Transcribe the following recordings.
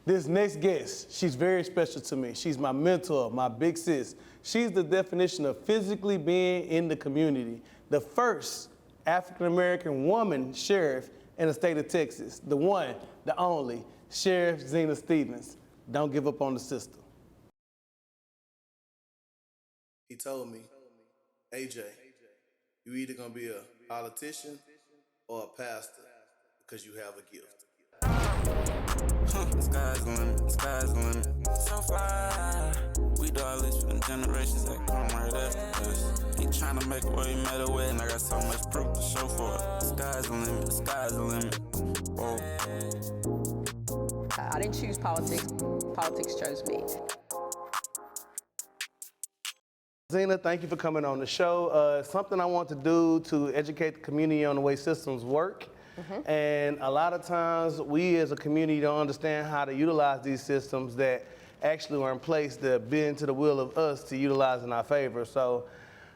This next guest, she's very special to me. She's my mentor, my big sis. She's the definition of physically being in the community. The first African-American woman sheriff in the state of Texas. The one, the only, Sheriff Zena Stephens. Don't give up on the system. He told me, AJ, you either gonna be a politician or a pastor because you have a gift. The sky's the limit, the sky's the limit. So fly. We do all this for the generations that come right after us. He tryna make what he made a way, and I got so much proof to show for it. The sky's the limit, the sky's the limit. Whoa. I didn't choose politics. Politics chose me. Zena, thank you for coming on the show. Something I want to do to educate the community on the way systems work. And a lot of times we as a community don't understand how to utilize these systems that actually were in place to bend to the will of us to utilize in our favor. So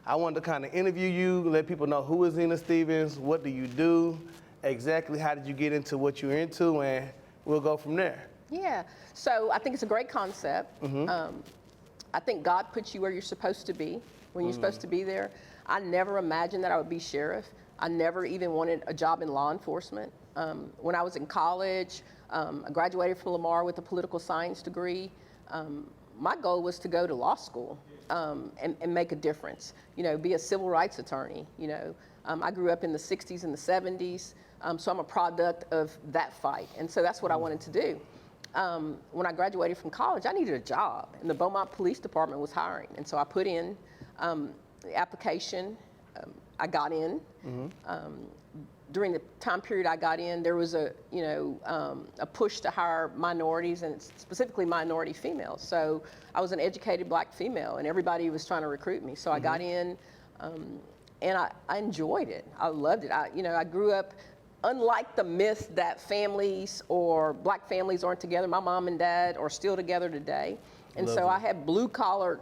I wanted to kind of interview you, let people know who is Zena Stephens, what do you do, exactly how did you get into what you're into, and we'll go from there. Yeah, so I think it's a great concept. I think God puts you where you're supposed to be, when you're supposed to be there. I never imagined that I would be sheriff. I never even wanted a job in law enforcement. When I was in college, I graduated from Lamar with a political science degree. My goal was to go to law school and make a difference, you know, be a civil rights attorney, you know. I grew up in the 60s and the 70s, so I'm a product of that fight, and so that's what I wanted to do. When I graduated from college, I needed a job, and the Beaumont Police Department was hiring, and so I put in the application. I got in. During the time period I got in, there was a push to hire minorities, and specifically minority females. So I was an educated black female, and everybody was trying to recruit me. So I got in, and I enjoyed it. I loved it. I grew up. Unlike the myth that families or black families aren't together, my mom and dad are still together today. And so I had blue-collar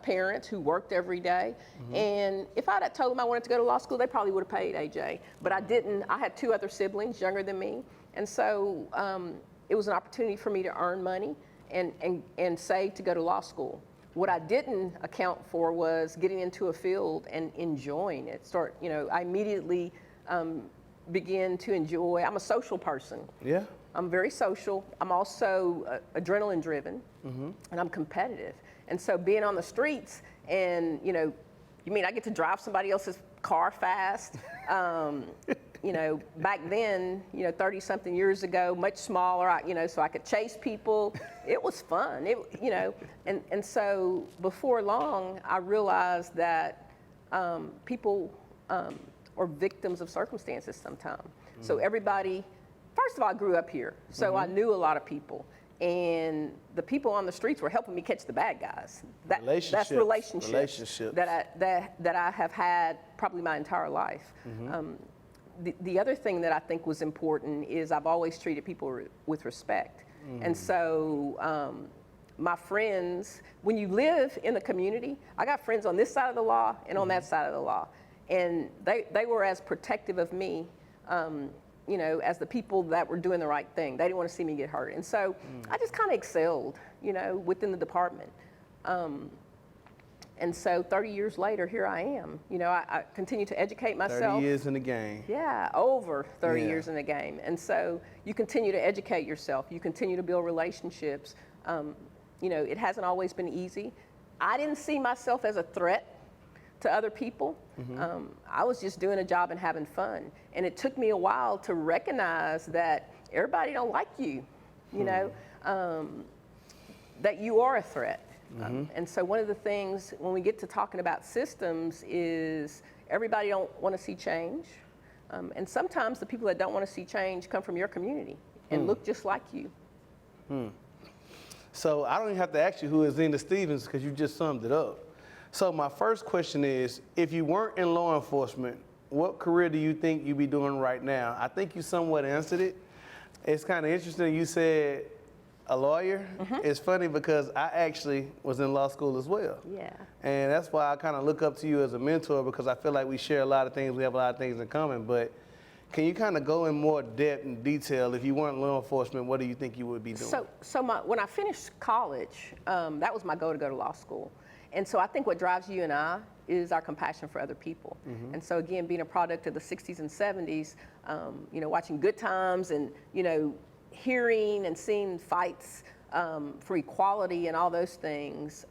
parents who worked every day. And if I'd have told them I wanted to go to law school, they probably would have paid, AJ. But I didn't. I had 2 other siblings younger than me. And so it was an opportunity for me to earn money and save to go to law school. What I didn't account for was getting into a field and enjoying it. I immediately begin to enjoy. I'm a social person. Yeah. I'm very social. I'm also adrenaline driven, and I'm competitive. And so being on the streets, and you mean I get to drive somebody else's car fast. Back then, 30-something years ago, much smaller. So I could chase people. It was fun. And so before long, I realized that people are victims of circumstances sometimes. So everybody, first of all, I grew up here, so I knew a lot of people. And the people on the streets were helping me catch the bad guys. That's relationships that I have had probably my entire life. The other thing that I think was important is I've always treated people with respect. And so my friends, when you live in a community, I got friends on this side of the law and on that side of the law. And they were as protective of me, as the people that were doing the right thing. They didn't want to see me get hurt. And so I just kind of excelled, within the department. And so 30 years later, here I am. I continue to educate myself. 30 years in the game. Yeah, over 30 years in the game. And so you continue to educate yourself. You continue to build relationships. It hasn't always been easy. I didn't see myself as a threat to other people. I was just doing a job and having fun. And it took me a while to recognize that everybody don't like you, that you are a threat. And so one of the things when we get to talking about systems is everybody don't want to see change. And sometimes the people that don't want to see change come from your community and look just like you. So I don't even have to ask you who is Zena Stephens because you just summed it up. So my first question is, if you weren't in law enforcement, what career do you think you'd be doing right now? I think you somewhat answered it. It's kind of interesting you said a lawyer. It's funny because I actually was in law school as well. Yeah. And that's why I kind of look up to you as a mentor, because I feel like we share a lot of things, we have a lot of things in common. But Can you kind of go in more depth and detail? If you weren't law enforcement, what do you think you would be doing? When I finished college, that was my goal, to go to law school. And so I think what drives you and I is our compassion for other people. And so again, being a product of the 60s and 70s, watching Good Times and, hearing and seeing fights for equality and all those things,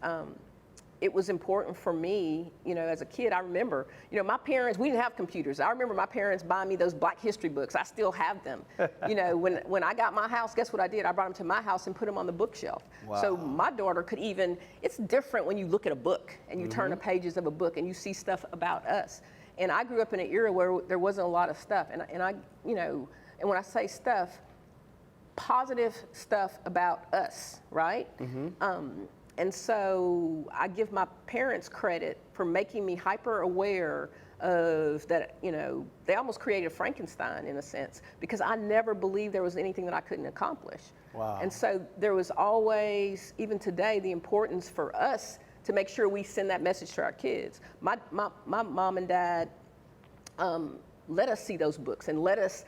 it was important for me, as a kid. I remember, my parents, we didn't have computers. I remember my parents buying me those Black history books. I still have them. When I got my house, guess what I did? I brought them to my house and put them on the bookshelf. Wow. So my daughter could even, it's different when you look at a book and you turn the pages of a book and you see stuff about us. And I grew up in an era where there wasn't a lot of stuff. And when I say stuff, positive stuff about us, right? And so I give my parents credit for making me hyper aware of that, they almost created Frankenstein in a sense, because I never believed there was anything that I couldn't accomplish. Wow. And so there was always, even today, the importance for us to make sure we send that message to our kids. My mom and dad let us see those books and let us,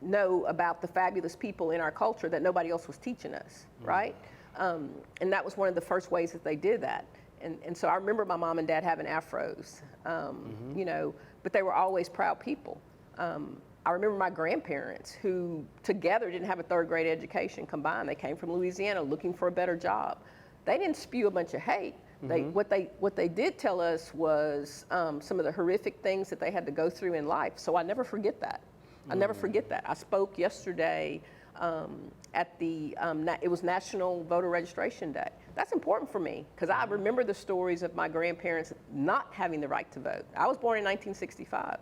know about the fabulous people in our culture that nobody else was teaching us, right? And that was one of the first ways that they did that. And so I remember my mom and dad having afros, but they were always proud people. I remember my grandparents, who together didn't have a third grade education combined. They came from Louisiana looking for a better job. They didn't spew a bunch of hate. What they did tell us was some of the horrific things that they had to go through in life. So I never forget that. I never forget that. I spoke yesterday at the, it was National Voter Registration Day. That's important for me, because I remember the stories of my grandparents not having the right to vote. I was born in 1965.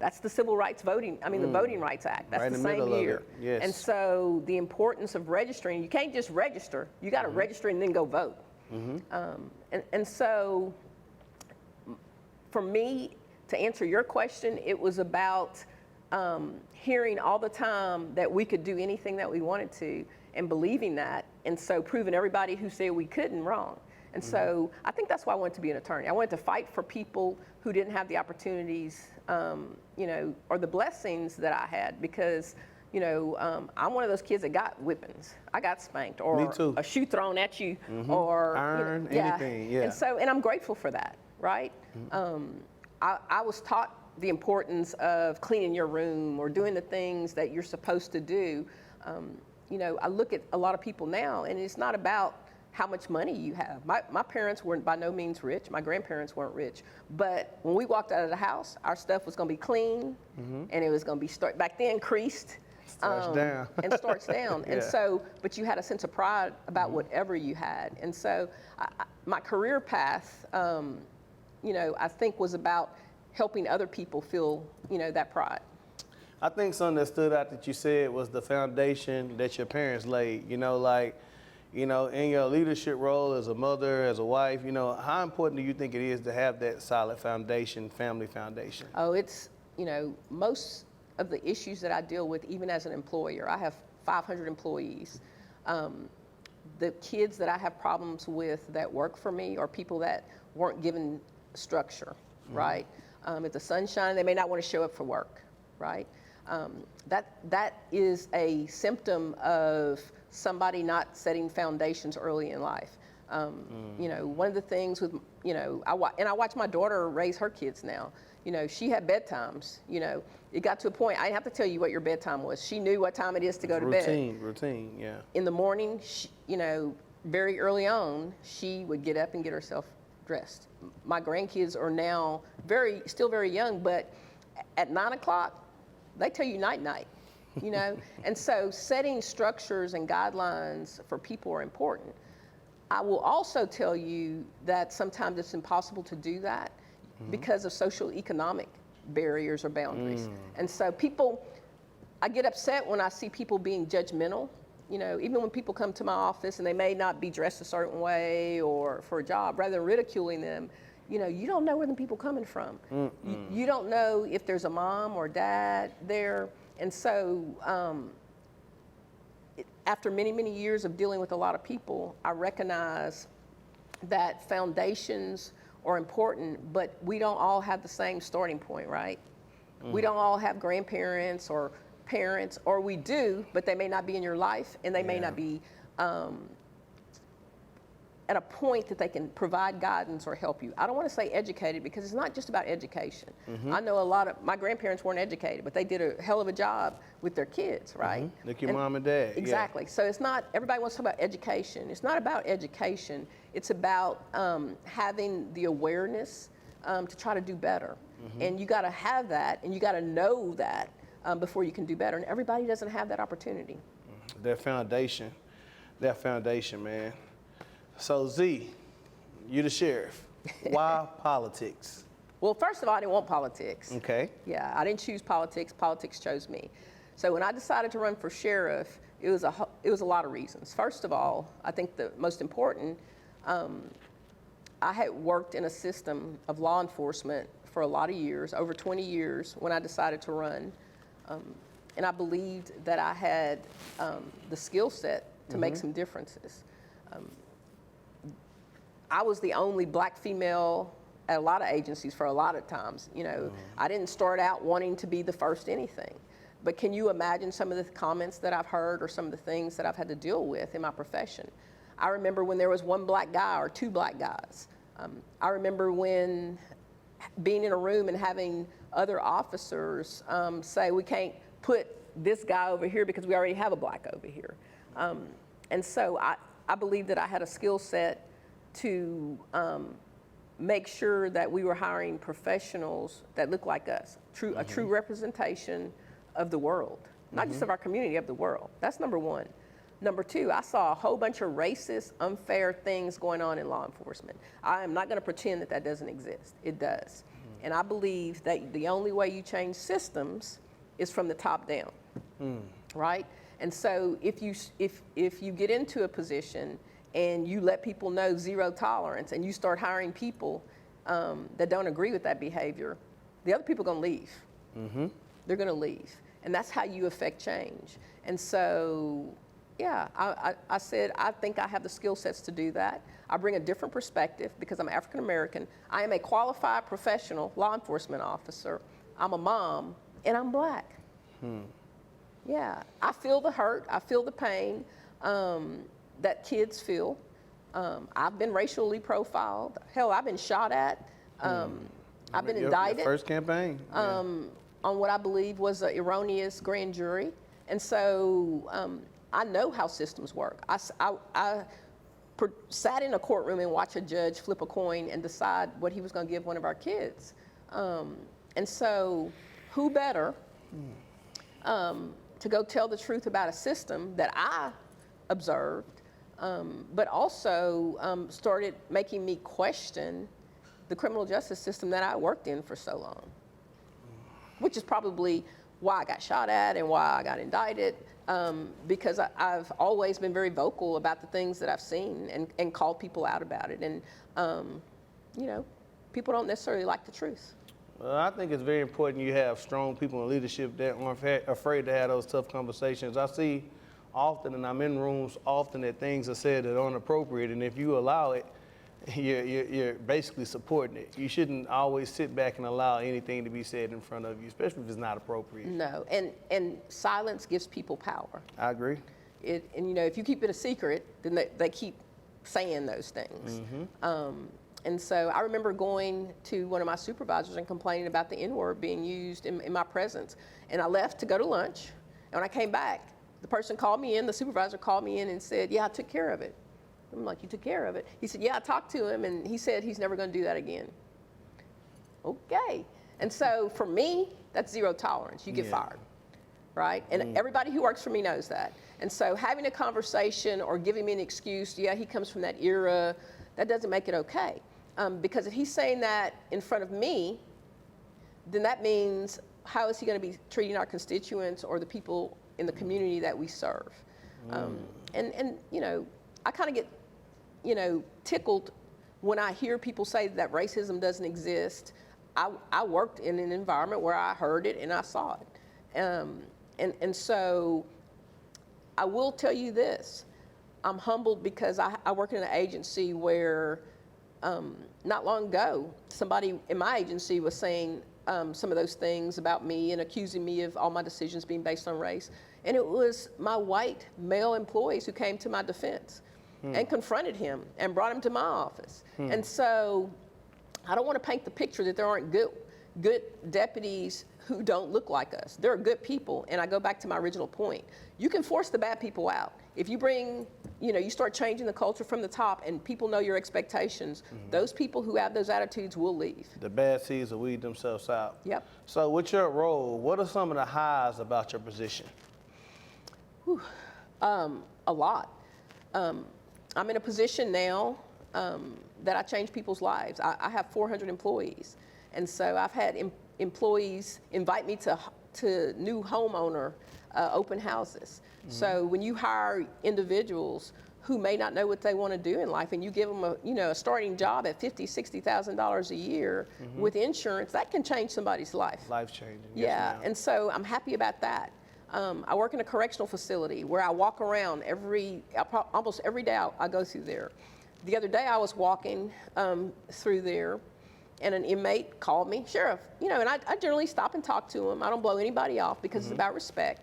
That's the Civil Rights Voting, the Voting Rights Act. That's right the in the same middle year. of it. Yes. And so the importance of registering, you can't just register, you got to register and then go vote. And so for me, to answer your question, it was about hearing all the time that we could do anything that we wanted to, and believing that, and so proving everybody who said we couldn't wrong. And so I think that's why I wanted to be an attorney. I wanted to fight for people who didn't have the opportunities, or the blessings that I had, because, I'm one of those kids that got whippings. I got spanked, or Me too. a shoe thrown at you, or iron, anything, yeah. And I'm grateful for that, right? I was taught the importance of cleaning your room or doing the things that you're supposed to do. I look at a lot of people now, and it's not about how much money you have. My parents weren't by no means rich. My grandparents weren't rich. But when we walked out of the house, our stuff was going to be clean, and it was going to be, back then, creased. Starts down. And starts down. Yeah. And so, but you had a sense of pride about whatever you had. And so my career path, I think was about helping other people feel, that pride. I think something that stood out that you said was the foundation that your parents laid. In your leadership role as a mother, as a wife, how important do you think it is to have that solid foundation, family foundation? Oh, it's, most of the issues that I deal with, even as an employer, I have 500 employees. The kids that I have problems with that work for me are people that weren't given structure, right? If the sun's shining, they may not want to show up for work, right? That is a symptom of somebody not setting foundations early in life. One of the things with, I watch my daughter raise her kids now. She had bedtimes. It got to a point, I didn't have to tell you what your bedtime was. She knew what time it is to go to bed. Routine, yeah. In the morning, very early on, she would get up and get herself dressed. My grandkids are now still very young, but at 9 o'clock, they tell you night-night, And so setting structures and guidelines for people are important. I will also tell you that sometimes it's impossible to do that because of social economic barriers or boundaries. And so I get upset when I see people being judgmental. Even when people come to my office and they may not be dressed a certain way or for a job, rather than ridiculing them, you don't know where the people coming from. You don't know if there's a mom or dad there. And so after many, many years of dealing with a lot of people, I recognize that foundations are important, but we don't all have the same starting point, right? We don't all have grandparents or parents, or we do, but they may not be in your life, and they may not be at a point that they can provide guidance or help you. I don't want to say educated, because it's not just about education. I know a lot of, my grandparents weren't educated, but they did a hell of a job with their kids, right? Like your mom and dad. Exactly. So it's not, everybody wants to talk about education. It's not about education. It's about having the awareness to try to do better. And you got to have that, and you got to know that before you can do better. And everybody doesn't have that opportunity. That foundation, man. So Z, you the sheriff. Why politics? Well, first of all, I didn't want politics. Okay. Yeah, I didn't choose politics. Politics chose me. So when I decided to run for sheriff, it was a lot of reasons. First of all, I think the most important, I had worked in a system of law enforcement for a lot of years, over 20 years, when I decided to run. And I believed that I had the skill set to make some differences. I was the only black female at a lot of agencies for a lot of times. You know, I didn't start out wanting to be the first anything. But can you imagine some of the comments that I've heard or some of the things that I've had to deal with in my profession? I remember when there was one black guy or two black guys. I remember when being in a room and having other officers say, we can't put this guy over here because we already have a black over here. And so I believe that I had a skill set to make sure that we were hiring professionals that look like us, a true representation of the world, not just of our community, of the world. That's number one. Number two, I saw a whole bunch of racist, unfair things going on in law enforcement. I am not going to pretend that that doesn't exist. It does. And I believe that the only way you change systems is from the top down, right? And so if you get into a position and you let people know zero tolerance, and you start hiring people that don't agree with that behavior, the other people are going to leave. They're going to leave. And that's how you affect change. And so, yeah, I said, I think I have the skill sets to do that. I bring a different perspective because I'm African American. I am a qualified professional law enforcement officer. I'm a mom, and I'm black. Yeah, I feel the hurt. I feel the pain that kids feel. I've been racially profiled. Hell, I've been shot at. I've been indicted. Your first campaign. On what I believe was an erroneous grand jury. And so I know how systems work. I sat in a courtroom and watched a judge flip a coin and decide what he was going to give one of our kids. And so who better to go tell the truth about a system that I observed, but also started making me question the criminal justice system that I worked in for so long, which is probably why I got shot at and why I got indicted, because I've always been very vocal about the things that I've seen and called people out about it. And, you know, people don't necessarily like the truth. Well, I think it's very important you have strong people in leadership that aren't afraid to have those tough conversations. I see often, and I'm in rooms often, that things are said that aren't appropriate, and if you allow it, you're basically supporting it. You shouldn't always sit back and allow anything to be said in front of you, especially if it's not appropriate. No, and silence gives people power. I agree. And you know, if you keep it a secret, then they keep saying those things. And so I remember going to one of my supervisors and complaining about the N-word being used in my presence. And I left to go to lunch. And when I came back, the person called me in, the supervisor called me in and said, yeah, I took care of it. I'm like, you took care of it? He said, yeah, I talked to him, and he said he's never going to do that again. Okay. And so for me, that's zero tolerance. You get fired, right? And everybody who works for me knows that. And so having a conversation or giving me an excuse, yeah, he comes from that era, that doesn't make it okay. Because if he's saying that in front of me, then that means how is he going to be treating our constituents or the people in the community that we serve? And you know, I kind of get, you know, tickled when I hear people say that racism doesn't exist. I worked in an environment where I heard it and I saw it. And so I will tell you this. I'm humbled because I work in an agency where not long ago, somebody in my agency was saying some of those things about me and accusing me of all my decisions being based on race. And it was my white male employees who came to my defense and confronted him and brought him to my office. And so I don't want to paint the picture that there aren't good deputies who don't look like us. There are good people, and I go back to my original point. You can force the bad people out. If you bring, you start changing the culture from the top and people know your expectations, those people who have those attitudes will leave. The bad seeds will weed themselves out. Yep. So with your role, what are some of the highs about your position? A lot. I'm in a position now that I change people's lives. I have 400 employees, and so I've had employees invite me to new homeowner open houses. So when you hire individuals who may not know what they want to do in life, and you give them a starting job at $50,000, $60,000 a year with insurance, that can change somebody's life. Life changing. Yeah, Yes, and so I'm happy about that. I work in a correctional facility where I walk around almost every day I go through there. The other day I was walking through there, and an inmate called me, "Sheriff," and I generally stop and talk to him. I don't blow anybody off because it's about respect.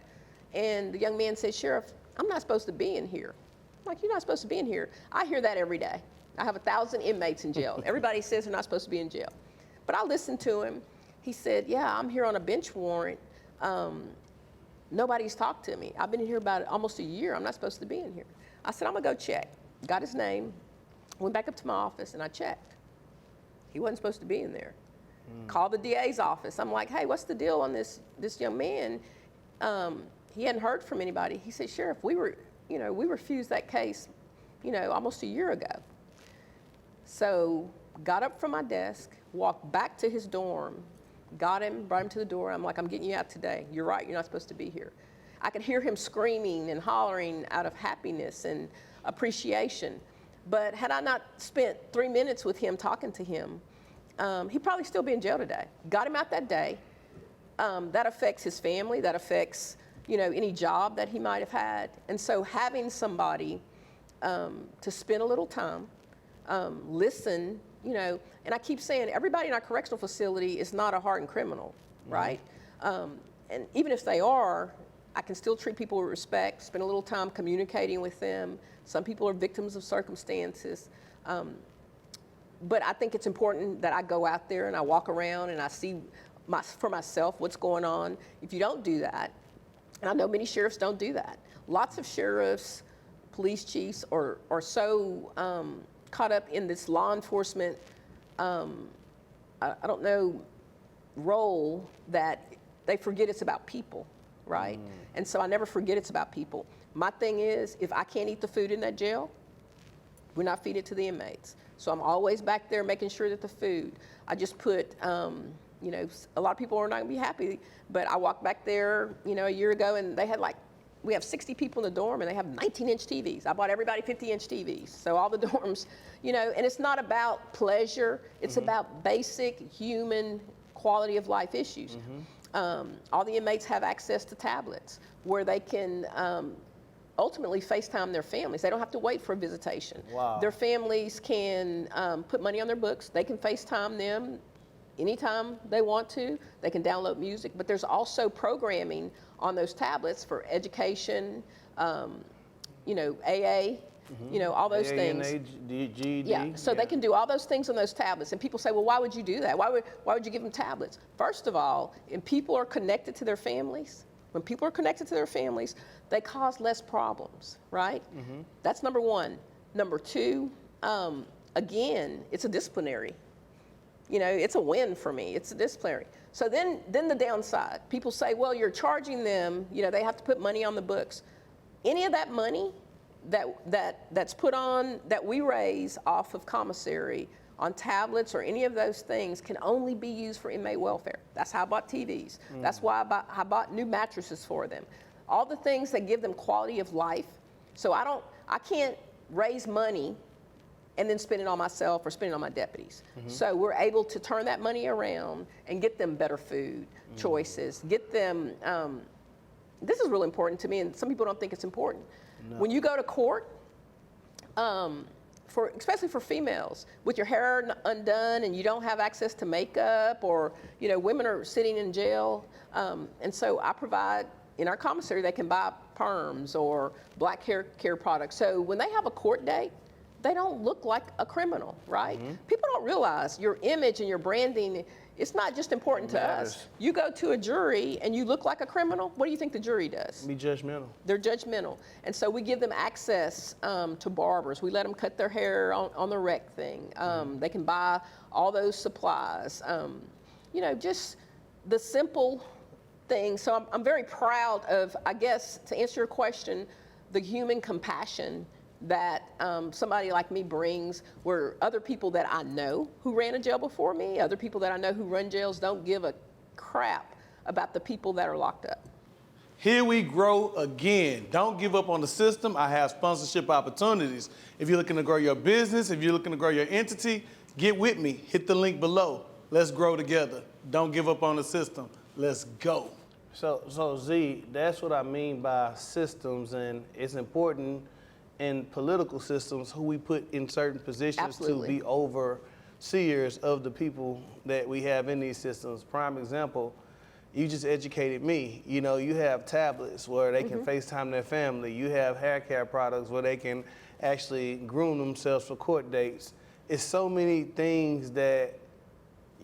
And the young man said, "Sheriff, I'm not supposed to be in here." I'm like, "You're not supposed to be in here." I hear that every day. I have 1,000 inmates in jail. Everybody says they're not supposed to be in jail. But I listened to him. He said, "Yeah, I'm here on a bench warrant. Nobody's talked to me. I've been in here about almost a year. I'm not supposed to be in here." I said, "I'm gonna go check." Got his name, went back up to my office, and I checked. He wasn't supposed to be in there. Called the DA's office. I'm like, "Hey, what's the deal on this young man?" He hadn't heard from anybody. He said, "Sheriff, we refused that case, almost a year ago." So got up from my desk, walked back to his dorm, got him, brought him to the door. I'm like, "I'm getting you out today. You're right, you're not supposed to be here." I could hear him screaming and hollering out of happiness and appreciation. But had I not spent 3 minutes with him talking to him, he'd probably still be in jail today. Got him out that day. That affects his family, that affects any job that he might have had. And so having somebody to spend a little time, listen, and I keep saying everybody in our correctional facility is not a hardened criminal, right? And even if they are, I can still treat people with respect, spend a little time communicating with them. Some people are victims of circumstances. But I think it's important that I go out there and I walk around and I see for myself what's going on. If you don't do that, and I know many sheriffs don't do that. Lots of sheriffs, police chiefs are so caught up in this law enforcement, I don't know, role that they forget it's about people, right? And so I never forget it's about people. My thing is, if I can't eat the food in that jail, we're not feeding it to the inmates. So I'm always back there making sure that the food, I just put, a lot of people are not gonna be happy, but I walked back there, a year ago, and they had we have 60 people in the dorm, and they have 19-inch TVs. I bought everybody 50-inch TVs. So all the dorms, and it's not about pleasure, it's about basic human quality of life issues. All the inmates have access to tablets where they can ultimately FaceTime their families. They don't have to wait for a visitation. Wow. Their families can put money on their books. They can FaceTime them anytime they want to. They can download music, but there's also programming on those tablets for education, AA, all those things. GED. Yeah, so they can do all those things on those tablets. And people say, well, why would you do that? Why would you give them tablets? First of all, when people are connected to their families, they cause less problems, right? That's number one. Number two, again, it's a disciplinary. It's a win for me. It's a disciplinary. So then the downside, people say, well, you're charging them, they have to put money on the books. Any of that money that's put on, that we raise off of commissary on tablets or any of those things can only be used for inmate welfare. That's how I bought TVs. That's why I bought new mattresses for them. All the things that give them quality of life. So I can't raise money and then spend it on myself or spend it on my deputies. So we're able to turn that money around and get them better food choices, get them, this is really important to me, and some people don't think it's important. No. When you go to court, especially for females, with your hair undone and you don't have access to makeup, or women are sitting in jail, and so I provide in our commissary they can buy perms or black hair care products. So when they have a court date, they don't look like a criminal, right? People don't realize your image and your branding. It's not just important to us. You go to a jury and you look like a criminal, what do you think the jury does? Be judgmental. They're judgmental. And so we give them access to barbers. We let them cut their hair on the rec thing. They can buy all those supplies. Just the simple things. So I'm very proud of, I guess, to answer your question, the human compassion that somebody like me brings, where other people that I know who ran a jail before me, other people that I know who run jails don't give a crap about the people that are locked up. Here we grow again. Don't give up on the system. I have sponsorship opportunities. If you're looking to grow your business, if you're looking to grow your entity, get with me. Hit the link below. Let's grow together. Don't give up on the system. Let's go. So Z, that's what I mean by systems, and it's important in political systems who we put in certain positions Absolutely. to be overseers of the people that we have in these systems. Prime example, you just educated me. You have tablets where they can FaceTime their family. You have hair care products where they can actually groom themselves for court dates. It's so many things that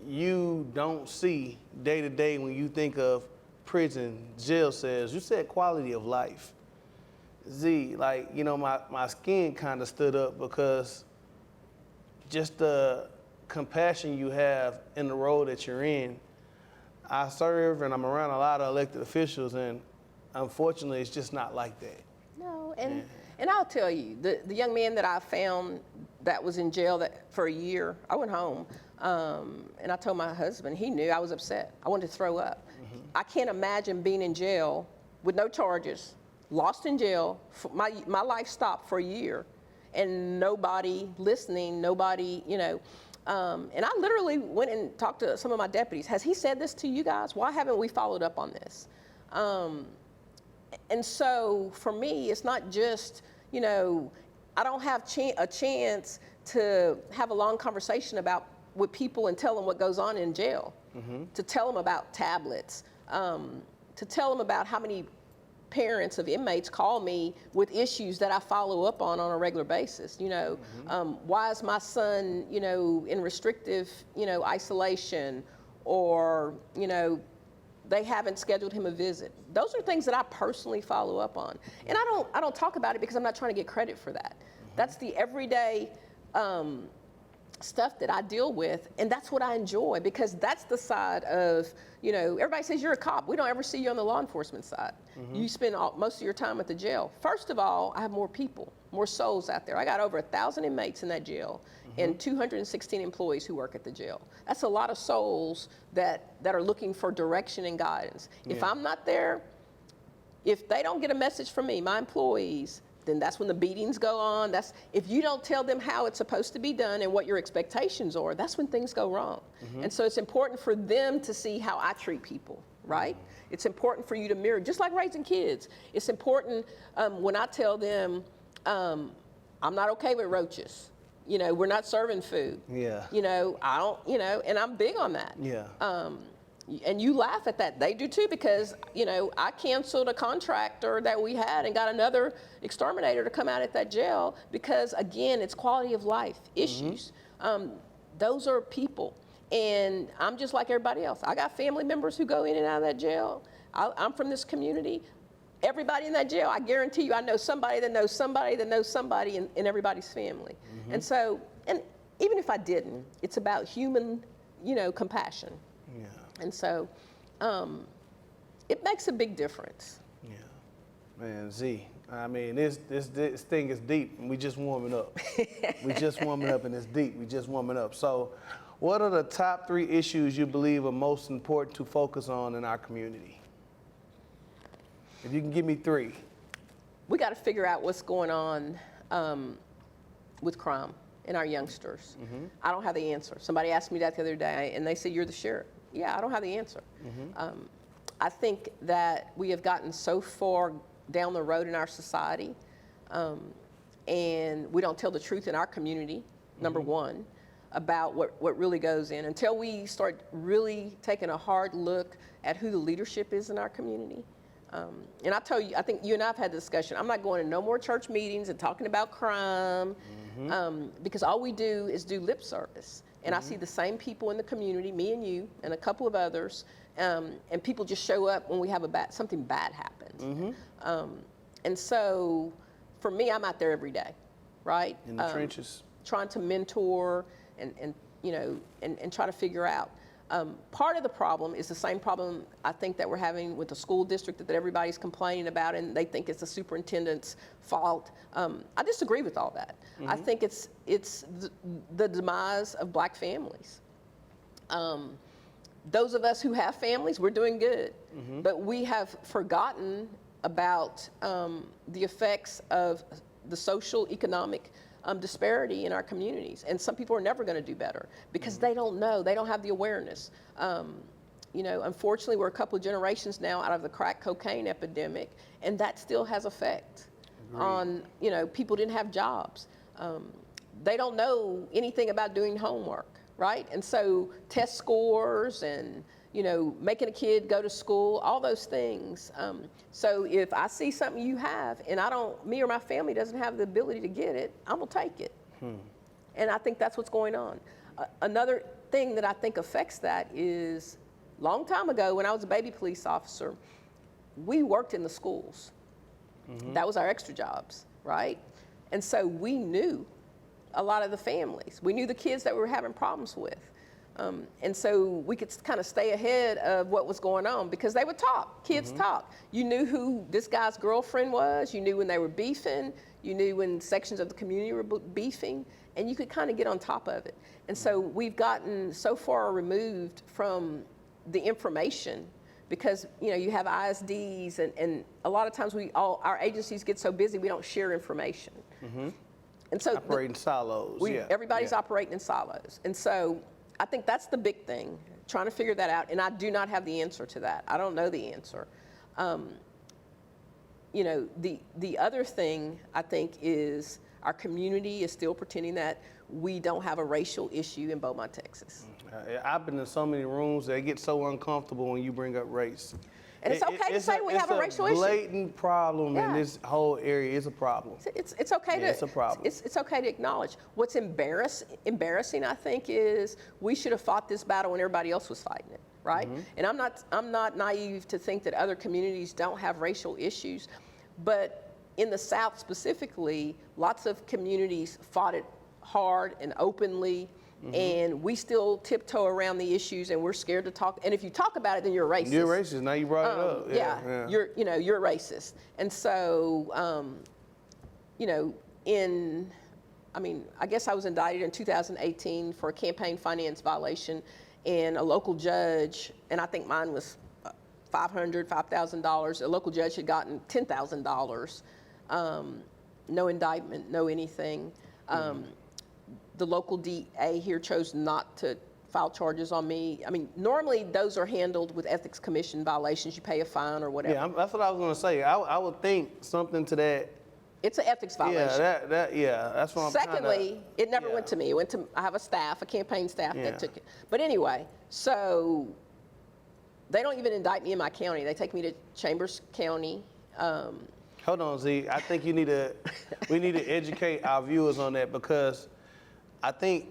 you don't see day to day when you think of prison, jail cells. You said quality of life. Z, my skin kind of stood up because just the compassion you have in the role that you're in. I serve and I'm around a lot of elected officials, and unfortunately, it's just not like that. No, and I'll tell you, the young man that I found that was in jail for a year, I went home, and I told my husband, he knew I was upset. I wanted to throw up. I can't imagine being in jail with no charges, lost in jail, my life stopped for a year, and nobody listening, nobody, and I literally went and talked to some of my deputies. Has he said this to you guys? Why haven't we followed up on this? And so for me, it's not just, I don't have a chance to have a long conversation with people and tell them what goes on in jail, to tell them about tablets, to tell them about how many parents of inmates call me with issues that I follow up on a regular basis. Why is my son, in restrictive, isolation, or, they haven't scheduled him a visit. Those are things that I personally follow up on. And I don't talk about it because I'm not trying to get credit for that. That's the everyday stuff that I deal with, and that's what I enjoy, because that's the side of, everybody says you're a cop. We don't ever see you on the law enforcement side. You spend most of your time at the jail. First of all, I have more people, more souls out there. I got over 1,000 inmates in that jail and 216 employees who work at the jail. That's a lot of souls that are looking for direction and guidance. Yeah. If I'm not there, if they don't get a message from me, my employees, then that's when the beatings go on. If you don't tell them how it's supposed to be done and what your expectations are, that's when things go wrong. And so it's important for them to see how I treat people, right? It's important for you to mirror, just like raising kids. It's important when I tell them, I'm not okay with roaches. We're not serving food. Yeah. I don't, and I'm big on that. Yeah. And you laugh at that. They do too, because, I canceled a contractor that we had and got another exterminator to come out at that jail because, again, it's quality of life issues. Those are people. And I'm just like everybody else. I got family members who go in and out of that jail. I'm from this community. Everybody in that jail, I guarantee you, I know somebody that knows somebody that knows somebody in everybody's family. And so, and even if I didn't, it's about human, compassion. Yeah. And so, it makes a big difference. Yeah. Man, Z, I mean, this thing is deep, and we just warming up. We just warming up, and it's deep. We just warming up. So, what are the top 3 issues you believe are most important to focus on in our community? If you can give me 3. We got to figure out what's going on with crime in our youngsters. I don't have the answer. Somebody asked me that the other day, and they said, "You're the sheriff." Yeah, I don't have the answer. I think that we have gotten so far down the road in our society. and we don't tell the truth in our community, number one, about what really goes in. Until we start really taking a hard look at who the leadership is in our community. And I tell you, I think you and I have had the discussion. I'm not going to no more church meetings and talking about crime, because all we do is do lip service. And I see the same people in the community, me and you, and a couple of others, and people just show up when we have something bad happens. And so, for me, I'm out there every day, right? In the trenches. Trying to mentor and try to figure out. Part of the problem is the same problem I think that we're having with the school district that everybody's complaining about, and they think it's the superintendent's fault. I disagree with all that. I think it's the demise of black families. Those of us who have families, we're doing good, but we have forgotten about the effects of the social, economic disparity in our communities. And some people are never going to do better because they don't know, they don't have the awareness. Unfortunately, we're a couple of generations now out of the crack cocaine epidemic, and that still has effect on, people didn't have jobs. They don't know anything about doing homework, right? And so test scores and, making a kid go to school, all those things. So if I see something you have and me or my family doesn't have the ability to get it, I'm gonna take it. And I think that's what's going on. Another thing that I think affects that is, long time ago when I was a baby police officer, we worked in the schools. That was our extra jobs, right? And so we knew a lot of the families. We knew the kids that we were having problems with. And so we could kind of stay ahead of what was going on because they would talk, kids talk. You knew who this guy's girlfriend was, you knew when they were beefing, you knew when sections of the community were beefing, and you could kind of get on top of it. And so we've gotten so far removed from the information because, you have ISDs and a lot of times our agencies get so busy we don't share information. And so operating silos, everybody's operating in silos. And so I think that's the big thing, trying to figure that out, and I do not have the answer to that. I don't know the answer. The other thing I think is our community is still pretending that we don't have a racial issue in Beaumont, Texas. I've been in so many rooms that get so uncomfortable when you bring up race. And it's okay to say we have a racial issue. It's a blatant problem in this whole area. It's a problem. It's okay it's a problem. It's okay to acknowledge. What's embarrassing, I think, is we should have fought this battle when everybody else was fighting it, right? And I'm not naive to think that other communities don't have racial issues, but in the South specifically, lots of communities fought it hard and openly. And we still tiptoe around the issues, and we're scared to talk. And if you talk about it, then you're racist. You're racist. Now you brought it up. You're racist. And so, I guess I was indicted in 2018 for a campaign finance violation, and a local judge, and I think mine was $5,000. A local judge had gotten $10,000. No indictment, no anything. The local DA here chose not to file charges on me. Normally those are handled with ethics commission violations. You pay a fine or whatever. Yeah, that's what I was going to say. I would think something to that. It's an ethics violation. That's what I'm Secondly, it never went to me. It went to, I have a campaign staff that took it. But anyway, so they don't even indict me in my county. They take me to Chambers County. Hold on, Z. I think we need to educate our viewers on that because I think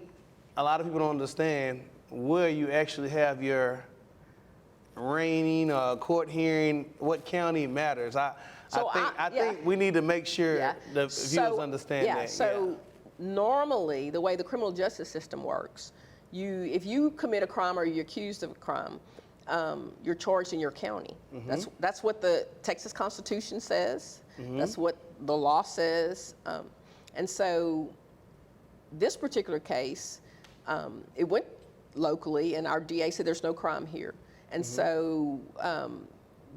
a lot of people don't understand where you actually have your arraigning or court hearing, what county matters. I think we need to make sure the viewers understand that. So normally, the way the criminal justice system works, if you commit a crime or you're accused of a crime, you're charged in your county. That's what the Texas Constitution says. That's what the law says. And so this particular case, it went locally, and our DA said there's no crime here. And so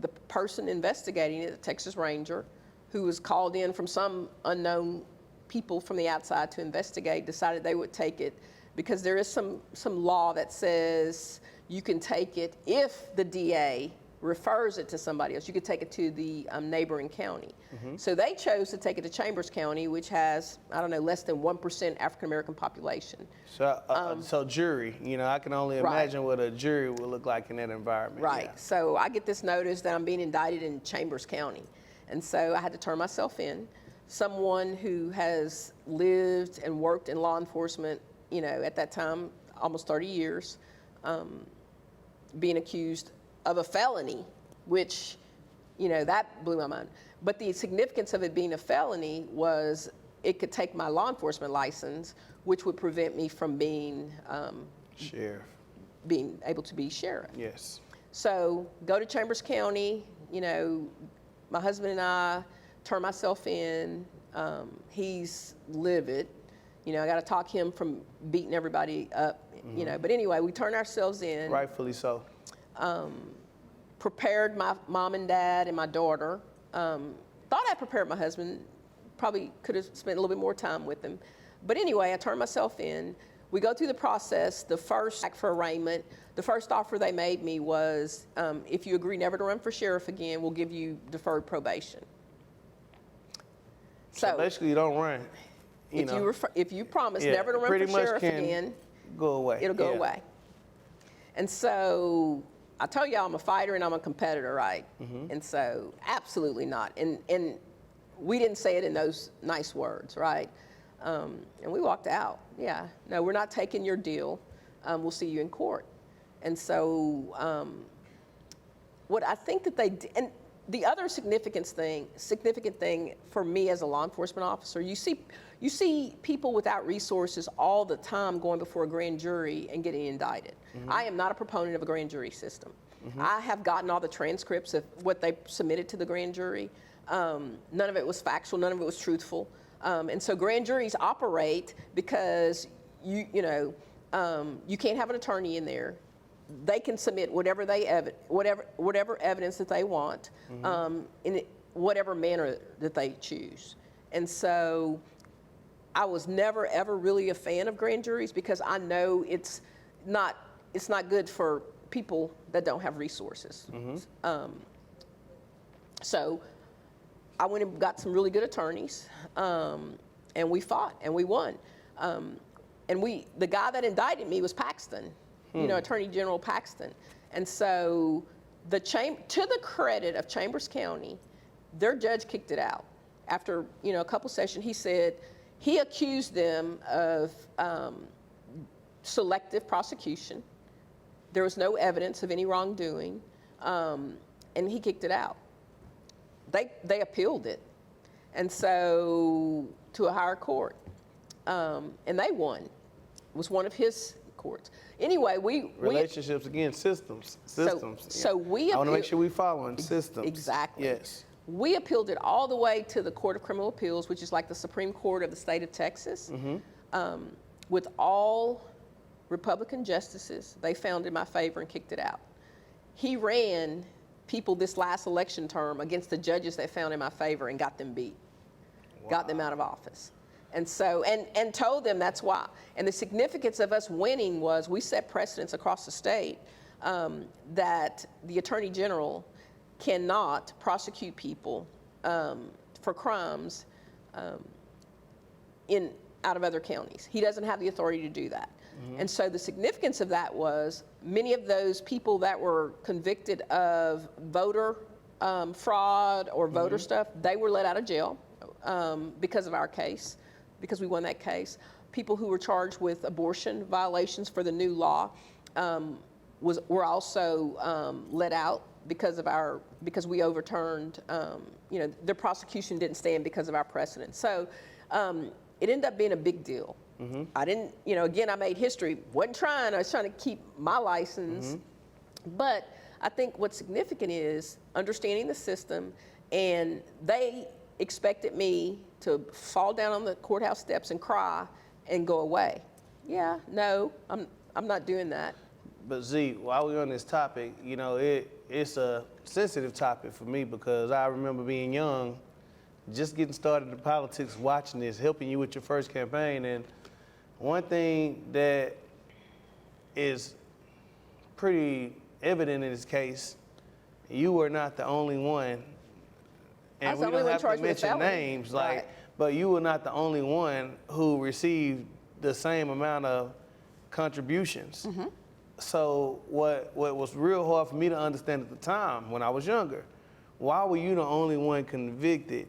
the person investigating it, a Texas Ranger, who was called in from some unknown people from the outside to investigate, decided they would take it because there is some law that says you can take it if the DA refers it to somebody else. You could take it to the neighboring county. So they chose to take it to Chambers County, which has, I don't know, less than 1% African American population. So jury, I can only imagine what a jury would look like in that environment. Right. Yeah. So I get this notice that I'm being indicted in Chambers County. And so I had to turn myself in. Someone who has lived and worked in law enforcement, at that time, almost 30 years, being accused of a felony, which, that blew my mind. But the significance of it being a felony was it could take my law enforcement license, which would prevent me from being Sheriff. being able to be sheriff. Yes. So go to Chambers County, my husband and I turn myself in. He's livid. I got to talk him from beating everybody up, But anyway, we turn ourselves in. Rightfully so. Prepared my mom and dad and my daughter. Thought I prepared my husband. Probably could have spent a little bit more time with him. But anyway, I turned myself in. We go through the process. The first act for arraignment, the first offer they made me was, if you agree never to run for sheriff again, we'll give you deferred probation. So basically, you don't run. If you promise never to run for sheriff again, go away. It'll go away. And so I tell you, I'm a fighter and I'm a competitor, right? And so absolutely not. And we didn't say it in those nice words, right? And we walked out. Yeah, no, we're not taking your deal. We'll see you in court. And so what I think that they did, and the other significant thing for me as a law enforcement officer, you see people without resources all the time going before a grand jury and getting indicted. I am not a proponent of a grand jury system. I have gotten all the transcripts of what they submitted to the grand jury. None of it was factual, none of it was truthful. And so grand juries operate because you can't have an attorney in there. They can submit whatever evidence that they want in whatever manner that they choose. And so I was never ever really a fan of grand juries because I know it's not good for people that don't have resources. So I went and got some really good attorneys, and we fought and we won. And the guy that indicted me was Paxton. Attorney General Paxton. And so to the credit of Chambers County, their judge kicked it out. After, a couple sessions, he said he accused them of selective prosecution. There was no evidence of any wrongdoing, and he kicked it out. They appealed it, and so to a higher court, and they won. It was one of his courts. Anyway, relationships again, systems. So we I want to make sure we following systems. Exactly. Yes. We appealed it all the way to the Court of Criminal Appeals, which is like the Supreme Court of the state of Texas. With all Republican justices, they found in my favor and kicked it out. He ran people this last election term against the judges that found in my favor and got them beat, got them out of office. And so, and told them that's why. And the significance of us winning was we set precedents across the state that the Attorney General cannot prosecute people for crimes out of other counties. He doesn't have the authority to do that. And so the significance of that was many of those people that were convicted of voter fraud or voter stuff, they were let out of jail because of our case. Because we won that case. People who were charged with abortion violations for the new law were also let out because we overturned, their prosecution didn't stand because of our precedent. So it ended up being a big deal. I didn't, again, I made history. Wasn't trying. I was trying to keep my license. But I think what's significant is understanding the system, and they expected me to fall down on the courthouse steps and cry and go away. Yeah, no, I'm not doing that. But Z, while we're on this topic, it's a sensitive topic for me because I remember being young, just getting started in politics, watching this, helping you with your first campaign. And one thing that is pretty evident in this case you were not the only one, I and was the we only don't one have to charged with a mention felony. names, like, Right. but you were not the only one who received the same amount of contributions. Mm-hmm. So what was real hard for me to understand at the time when I was younger, why were you the only one convicted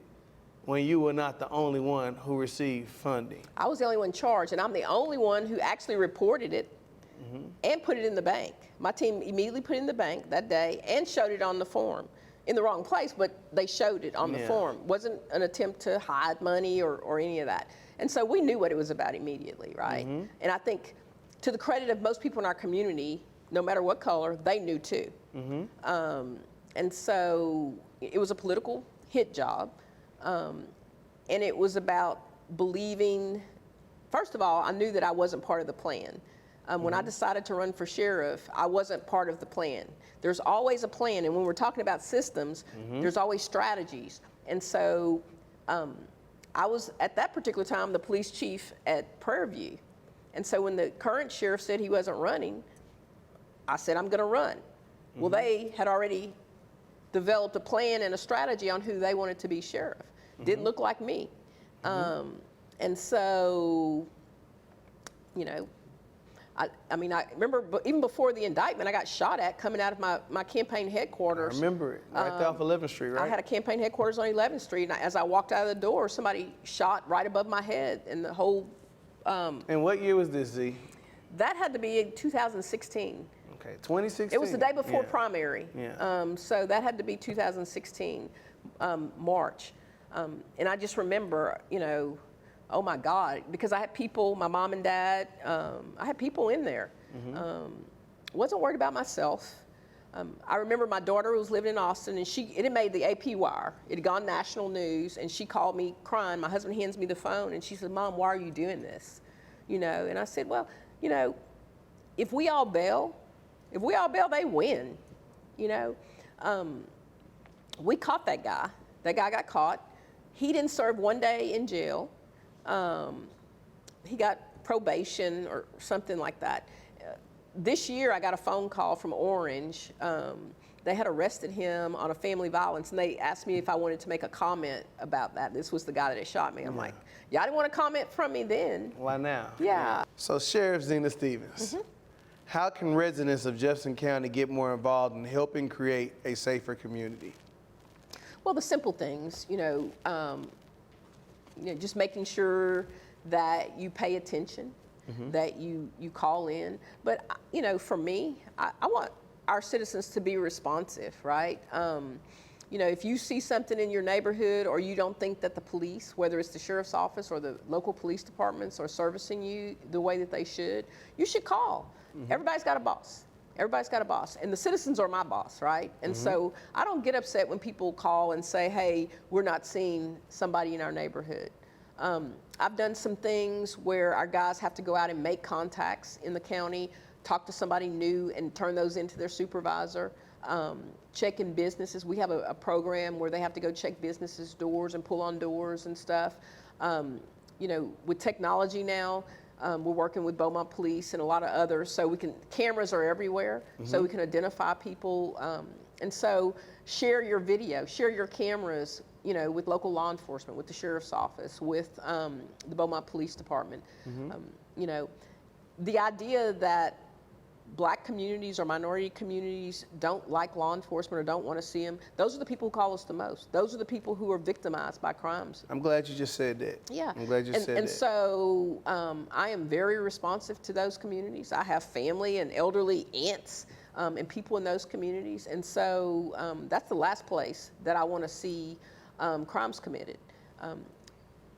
when you were not the only one who received funding? I was the only one charged, and I'm the only one who actually reported it and put it in the bank. My team immediately put it in the bank that day and showed it on the form. In the wrong place, but they showed it on the Yeah. form. Wasn't an attempt to hide money or any of that. And so we knew what it was about immediately, right? And I think to the credit of most people in our community, no matter what color, they knew too. And so it was a political hit job. And it was about believing, first of all, I knew that I wasn't part of the plan. When I decided to run for sheriff, I wasn't part of the plan. There's always a plan, and when we're talking about systems, there's always strategies. And so I was, at that particular time, the police chief at Prairie View. And so when the current sheriff said he wasn't running, I said, I'm gonna run. Well, they had already developed a plan and a strategy on who they wanted to be sheriff. Didn't look like me. And so, you know, I mean, I remember even before the indictment, I got shot at coming out of my campaign I headquarters. remember it, right there off 11th Street, right? I had a campaign headquarters on 11th Street, and as I walked out of the door, somebody shot right above my head, and the whole, And what year was this, Z? that had to be in 2016. Okay, 2016. It was the day before Yeah. primary. Yeah. So that had to be 2016, March. And I just remember, you know, oh my God, because I had people, my mom and dad, I had people in there. Wasn't worried about myself. I remember my daughter who was living in Austin, and it had made the AP wire. It had gone national news, and she called me crying. My husband hands me the phone, and she said, Mom, why are you doing this? You know, and I said, well, you know, if we all bail, they win, you know. We caught that guy. That guy got caught. He didn't serve one day in jail. He got probation or something like that. This year, I got a phone call from Orange. They had arrested him on a family violence, and they asked me if I wanted to make a comment about that. This was the guy that had shot me. I'm like, yeah, I didn't want to comment from me then. Why now? Yeah. So Sheriff Zena Stephens, how can residents of Jefferson County get more involved in helping create a safer community? Well, the simple things, you know, just making sure that you pay attention, that you call in. But, you know, for me, I want our citizens to be responsive, right? You know, if you see something in your neighborhood or you don't think that the police, whether it's the sheriff's office or the local police departments, are servicing you the way that they should, you should call. Everybody's got a boss. Everybody's got a boss, and the citizens are my boss, right? And so I don't get upset when people call and say, hey, we're not seeing somebody in our neighborhood. I've done some things where our guys have to go out and make contacts in the county, talk to somebody new and turn those into their supervisor. Check in businesses. We have a program where they have to go check businesses' doors and pull on doors and stuff. You know, with technology now, we're working with Beaumont Police and a lot of others, so cameras are everywhere, so we can identify people. And so share your video, share your cameras, you know, with local law enforcement, with the sheriff's office, with the Beaumont Police Department. You know, the idea that Black communities or minority communities don't like law enforcement or don't want to see them, those are the people who call us the most. Those are the people who are victimized by crimes. I'm glad you just said that. Yeah. I'm glad you said that. And so I am very responsive to those communities. I have family and elderly aunts and people in those communities. And so that's the last place that I want to see crimes committed.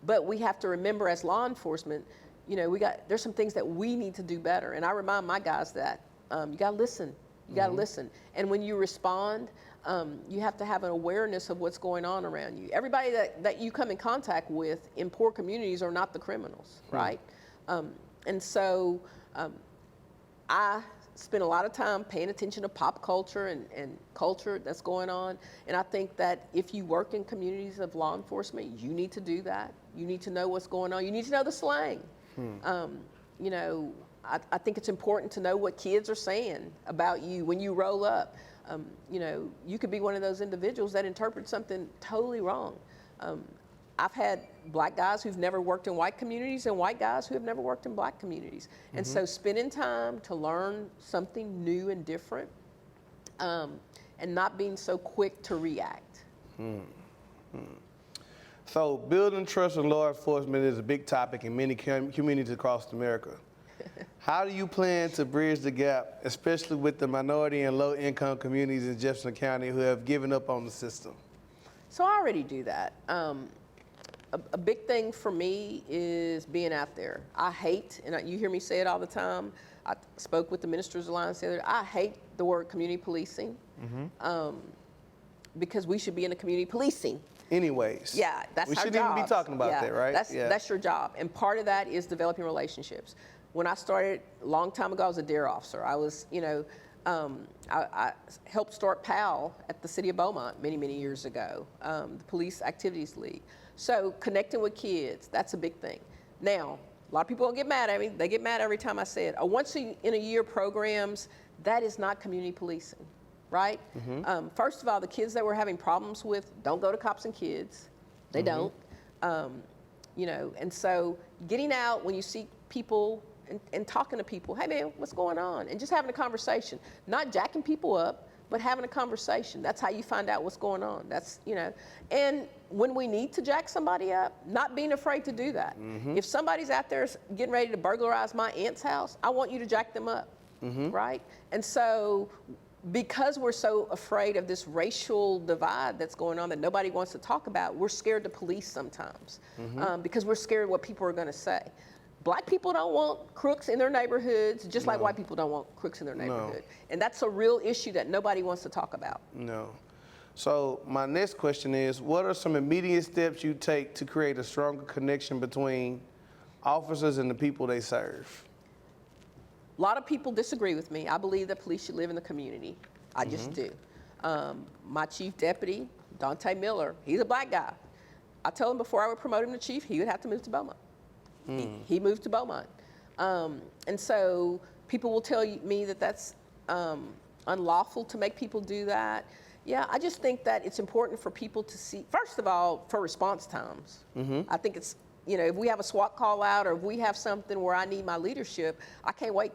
But we have to remember as law enforcement, you know, there's some things that we need to do better. And I remind my guys that you got to listen. You got to listen. And when you respond, you have to have an awareness of what's going on around you. Everybody that you come in contact with in poor communities are not the criminals, right? And so I spend a lot of time paying attention to pop culture and culture that's going on. And I think that if you work in communities of law enforcement, you need to do that. You need to know what's going on. You need to know the slang. You know, I think it's important to know what kids are saying about you when you roll up. You know, you could be one of those individuals that interpret something totally wrong. I've had black guys who've never worked in white communities and white guys who have never worked in black communities. And so spending time to learn something new and different, and not being so quick to react. So building trust in law enforcement is a big topic in many communities across America. How do you plan to bridge the gap, especially with the minority and low-income communities in Jefferson County who have given up on the system? So I already do that. A big thing for me is being out there. I hate, and you hear me say it all the time, I spoke with the Ministers Alliance the other day, I hate the word community policing, because we should be in a community policing. Anyways. Yeah, that's we our shouldn't even be jobs. talking about that, right? That's your job. And part of that is developing relationships. When I started a long time ago, I was a DARE officer. I was, you know, I helped start PAL at the city of Beaumont many, many years ago, the Police Activities League. So connecting with kids, that's a big thing. Now, a lot of people will get mad at me. They get mad every time I say it. Once in a year programs, that is not community policing, right? First of all, the kids that we're having problems with don't go to Cops and Kids. They don't. You know, and so getting out when you see people and talking to people, hey man, what's going on? And just having a conversation, not jacking people up, but having a conversation. That's how you find out what's going on. That's, you know, and when we need to jack somebody up, not being afraid to do that. If somebody's out there getting ready to burglarize my aunt's house, I want you to jack them up, right? And so because we're so afraid of this racial divide that's going on that nobody wants to talk about, we're scared to police sometimes, because we're scared of what people are going to say. Black people don't want crooks in their neighborhoods, just like white people don't want crooks in their neighborhood. And that's a real issue that nobody wants to talk about. No. So my next question is, what are some immediate steps you take to create a stronger connection between officers and the people they serve? A lot of people disagree with me. I believe that police should live in the community. I just do. My chief deputy, Dante Miller, he's a black guy. I told him before I would promote him to chief, he would have to move to Beaumont. He moved to Beaumont. And so people will tell me that that's unlawful to make people do that. Yeah, I just think that it's important for people to see, first of all, for response times. I think it's, you know, if we have a SWAT call out or if we have something where I need my leadership, I can't wait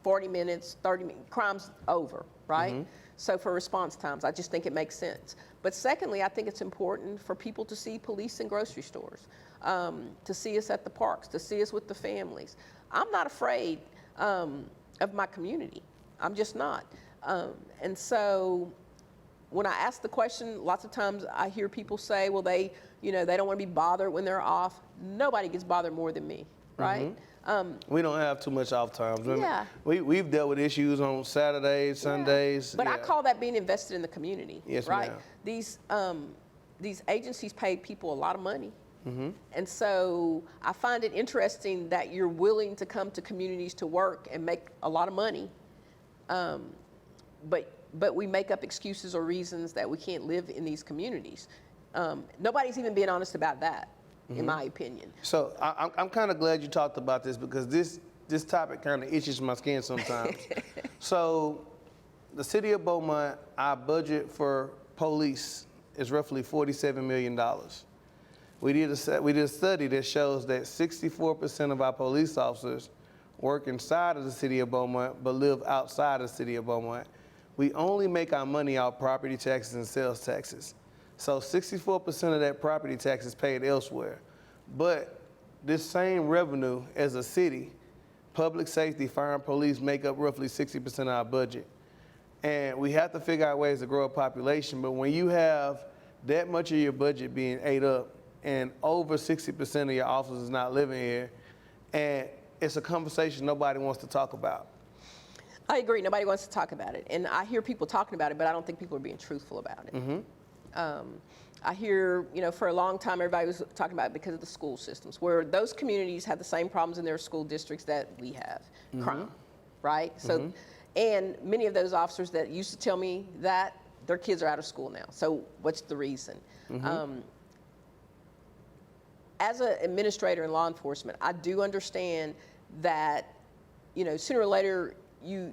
40 minutes, 30 minutes, crime's over, right? So for response times, I just think it makes sense. But secondly, I think it's important for people to see police in grocery stores, to see us at the parks, to see us with the families. I'm not afraid of my community. I'm just not. And so when I ask the question, lots of times I hear people say, well, they don't want to be bothered when they're off. Nobody gets bothered more than me, right? We don't have too much off time. Yeah. We've dealt with issues on Saturdays, Sundays. But I call that being invested in the community, yes, right? Ma'am. These agencies pay people a lot of money. And so I find it interesting that you're willing to come to communities to work and make a lot of money, but we make up excuses or reasons that we can't live in these communities. Nobody's even being honest about that, in my opinion. So I'm kind of glad you talked about this because this topic kind of itches my skin sometimes. So the city of Beaumont, our budget for police is roughly $47 million. We did a study that shows that 64% of our police officers work inside of the city of Beaumont but live outside of the city of Beaumont. We only make our money out property taxes and sales taxes. So 64% of that property tax is paid elsewhere. But this same revenue as a city, public safety, fire and police make up roughly 60% of our budget. And we have to figure out ways to grow a population, but when you have that much of your budget being ate up and over 60% of your officers not living here, and it's a conversation nobody wants to talk about. I agree, nobody wants to talk about it. And I hear people talking about it, but I don't think people are being truthful about it. I hear, for a long time, everybody was talking about it because of the school systems, where those communities have the same problems in their school districts that we have, crime, right? So, and many of those officers that used to tell me that, their kids are out of school now. So what's the reason? As an administrator in law enforcement, I do understand that sooner or later,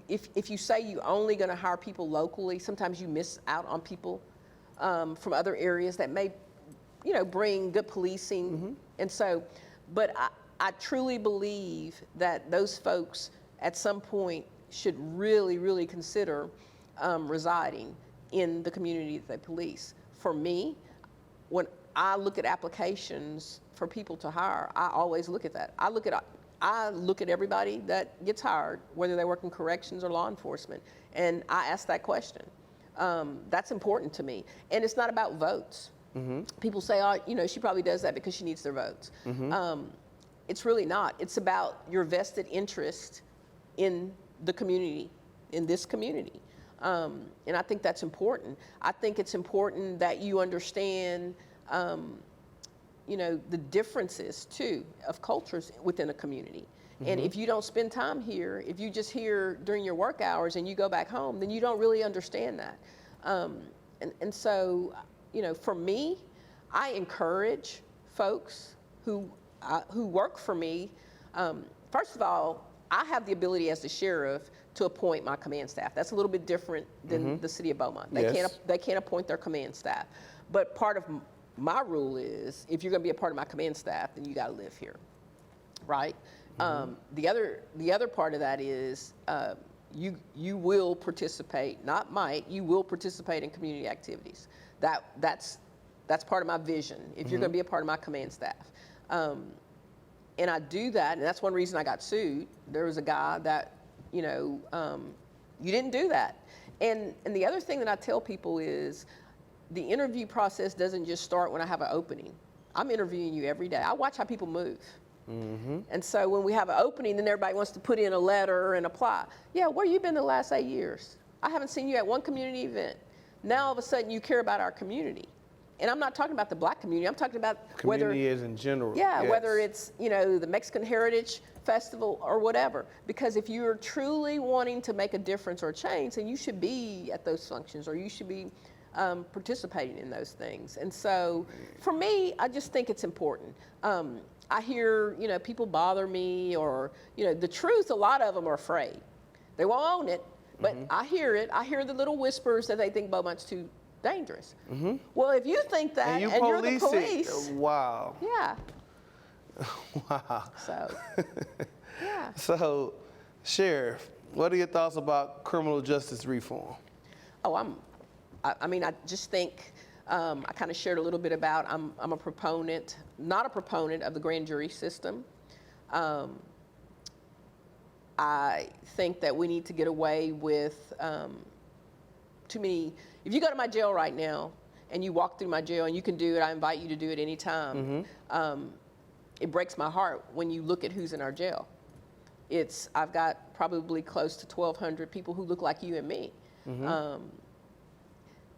if you say you're only going to hire people locally, sometimes you miss out on people from other areas that may, bring good policing. And so, but I truly believe that those folks at some point should really, really consider residing in the community that they police. For me, when I look at applications for people to hire, I always look at that. I look at everybody that gets hired, whether they work in corrections or law enforcement, and I ask that question. That's important to me. And it's not about votes. People say, oh, she probably does that because she needs their votes. It's really not. It's about your vested interest in the community, in this community. And I think that's important. I think it's important that you understand the differences too of cultures within a community. And if you don't spend time here, if you just here during your work hours and you go back home, then you don't really understand that. And so, for me, I encourage folks who work for me. First of all, I have the ability as the sheriff to appoint my command staff. That's a little bit different than the city of Beaumont. They can't appoint their command staff. But part of my rule is, if you're going to be a part of my command staff, then you got to live here, right? The other part of that is you will participate, not might, you will participate in community activities. That's part of my vision. If you're going to be a part of my command staff. And I do that, and that's one reason I got sued. There was a guy that, you didn't do that. And the other thing that I tell people is the interview process doesn't just start when I have an opening. I'm interviewing you every day. I watch how people move. And so when we have an opening, then everybody wants to put in a letter and apply. Yeah, where you been the last 8 years? I haven't seen you at one community event. Now all of a sudden you care about our community. And I'm not talking about the black community. I'm talking about community is in general. Yeah, yes. Whether it's, the Mexican Heritage Festival or whatever. Because if you're truly wanting to make a difference or change, then you should be at those functions, or you should be participating in those things. And so for me, I just think it's important. I hear, people bother me, or, the truth, a lot of them are afraid. They won't own it, but I hear it. I hear the little whispers that they think Beaumont's too dangerous. Well, if you think that, and you're the police. Wow. Yeah. Wow. So, yeah. So, Sheriff, what are your thoughts about criminal justice reform? Oh, I just think, I kind of shared a little bit about, I'm a proponent, not a proponent of the grand jury system. I think that we need to get away with too many. If you go to my jail right now and you walk through my jail, and you can do it, I invite you to do it anytime. It breaks my heart when you look at who's in our jail. I've got probably close to 1,200 people who look like you and me.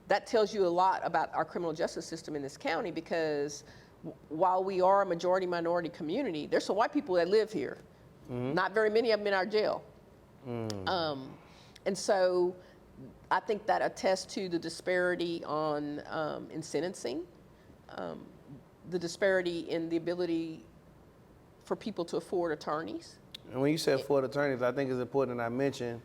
That tells you a lot about our criminal justice system in this county, because while we are a majority minority community, there's some white people that live here. Not very many of them in our jail. And so I think that attests to the disparity in sentencing, the disparity in the ability for people to afford attorneys. And when you say afford attorneys, I think it's important that I mention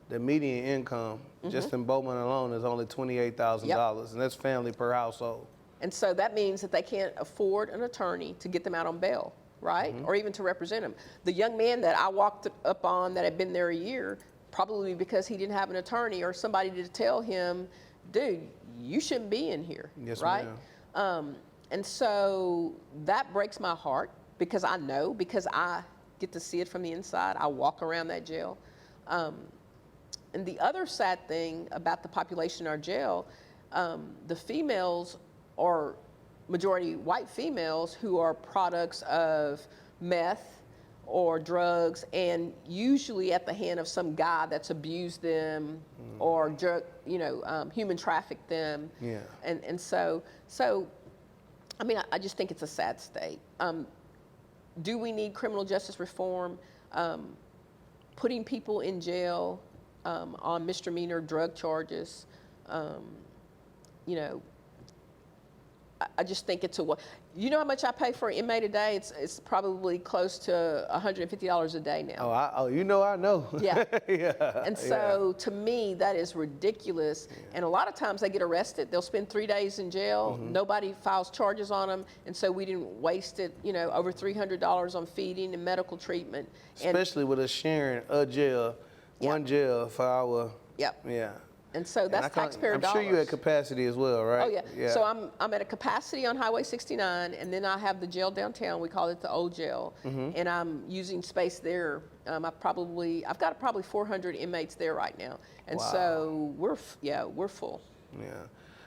the median income just in Beaumont alone is only $28,000, and that's family per household. And so that means that they can't afford an attorney to get them out on bail, right? Or even to represent them. The young man that I walked up on that had been there a year, probably because he didn't have an attorney or somebody to tell him, dude, you shouldn't be in here, yes, right? And so that breaks my heart, because I get to see it from the inside. I walk around that jail. And the other sad thing about the population in our jail, the females are majority white females who are products of meth or drugs, and usually at the hand of some guy that's abused them or human trafficked them. Yeah. And so I just think it's a sad state. Do we need criminal justice reform? Putting people in jail on misdemeanor drug charges, I just think it's you know how much I pay for an inmate a day? It's probably close to $150 a day now. I know. Yeah. Yeah. And so to me, that is ridiculous. Yeah. And a lot of times they get arrested. They'll spend 3 days in jail. Nobody files charges on them. And so we didn't waste it, over $300 on feeding and medical treatment. Especially with us sharing a jail, one jail for our, Yep. Yeah. And so that's taxpayer dollars. I'm sure you're at capacity as well, right? Oh, yeah. So I'm at a capacity on Highway 69, and then I have the jail downtown. We call it the old jail. And I'm using space there. I've got probably 400 inmates there right now. And so we're full. Yeah.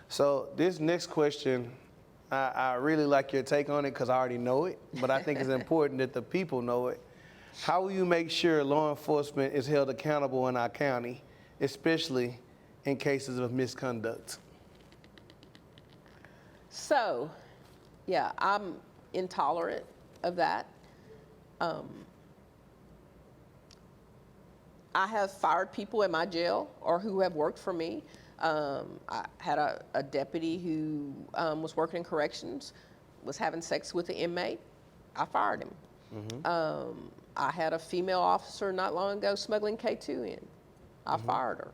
So this next question, I really like your take on it because I already know it, but I think it's important that the people know it. How will you make sure law enforcement is held accountable in our county, especially in cases of misconduct? So, yeah, I'm intolerant of that. I have fired people in my jail or who have worked for me. I had a deputy who was working in corrections, was having sex with an inmate. I fired him. I had a female officer not long ago smuggling K2 in. I fired her.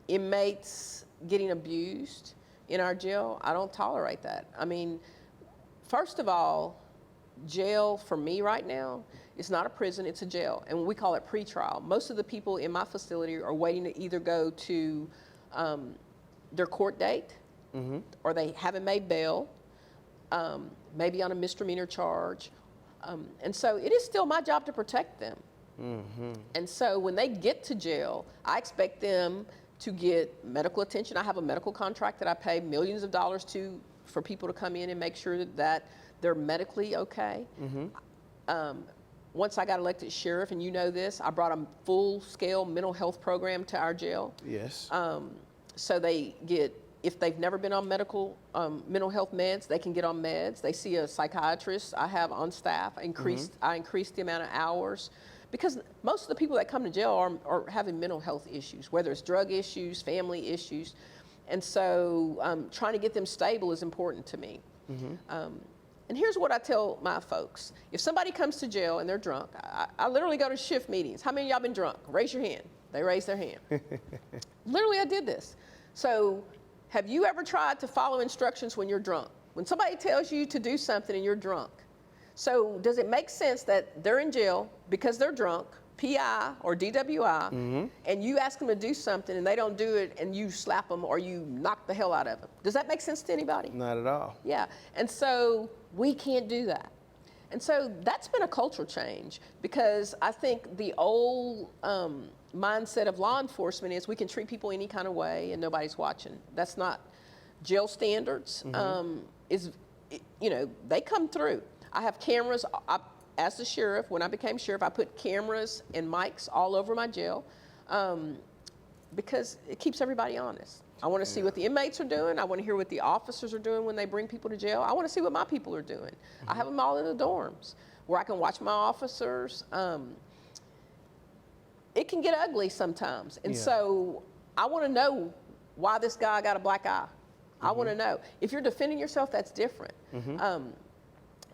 Inmates getting abused in our jail, I don't tolerate that. I mean, first of all, jail for me right now is not a prison, it's a jail, and we call it pretrial. Most of the people in my facility are waiting to either go to their court date, or they haven't made bail, maybe on a misdemeanor charge, and so it is still my job to protect them. And so when they get to jail, I expect them to get medical attention. I have a medical contract that I pay millions of dollars for people to come in and make sure that they're medically okay. Once I got elected sheriff, and you know this, I brought a full-scale mental health program to our jail. Yes. So they get, if they've never been on mental health meds, they can get on meds. They see a psychiatrist I have on staff. I increased the amount of hours. Because most of the people that come to jail are having mental health issues, whether it's drug issues, family issues. And so trying to get them stable is important to me. And here's what I tell my folks. If somebody comes to jail and they're drunk, I literally go to shift meetings. How many of y'all been drunk? Raise your hand. They raise their hand. Literally, I did this. So have you ever tried to follow instructions when you're drunk? When somebody tells you to do something and you're drunk, so does it make sense that they're in jail because they're drunk, PI or DWI, and you ask them to do something and they don't do it and you slap them or you knock the hell out of them? Does that make sense to anybody? Not at all. Yeah, and so we can't do that. And so that's been a cultural change because I think the old mindset of law enforcement is we can treat people any kind of way and nobody's watching. That's not jail standards. They come through. I have cameras. As the sheriff, when I became sheriff, I put cameras and mics all over my jail because it keeps everybody honest. I want to see what the inmates are doing. I want to hear what the officers are doing when they bring people to jail. I want to see what my people are doing. I have them all in the dorms where I can watch my officers. It can get ugly sometimes. And so I want to know why this guy got a black eye. I want to know. If you're defending yourself, that's different.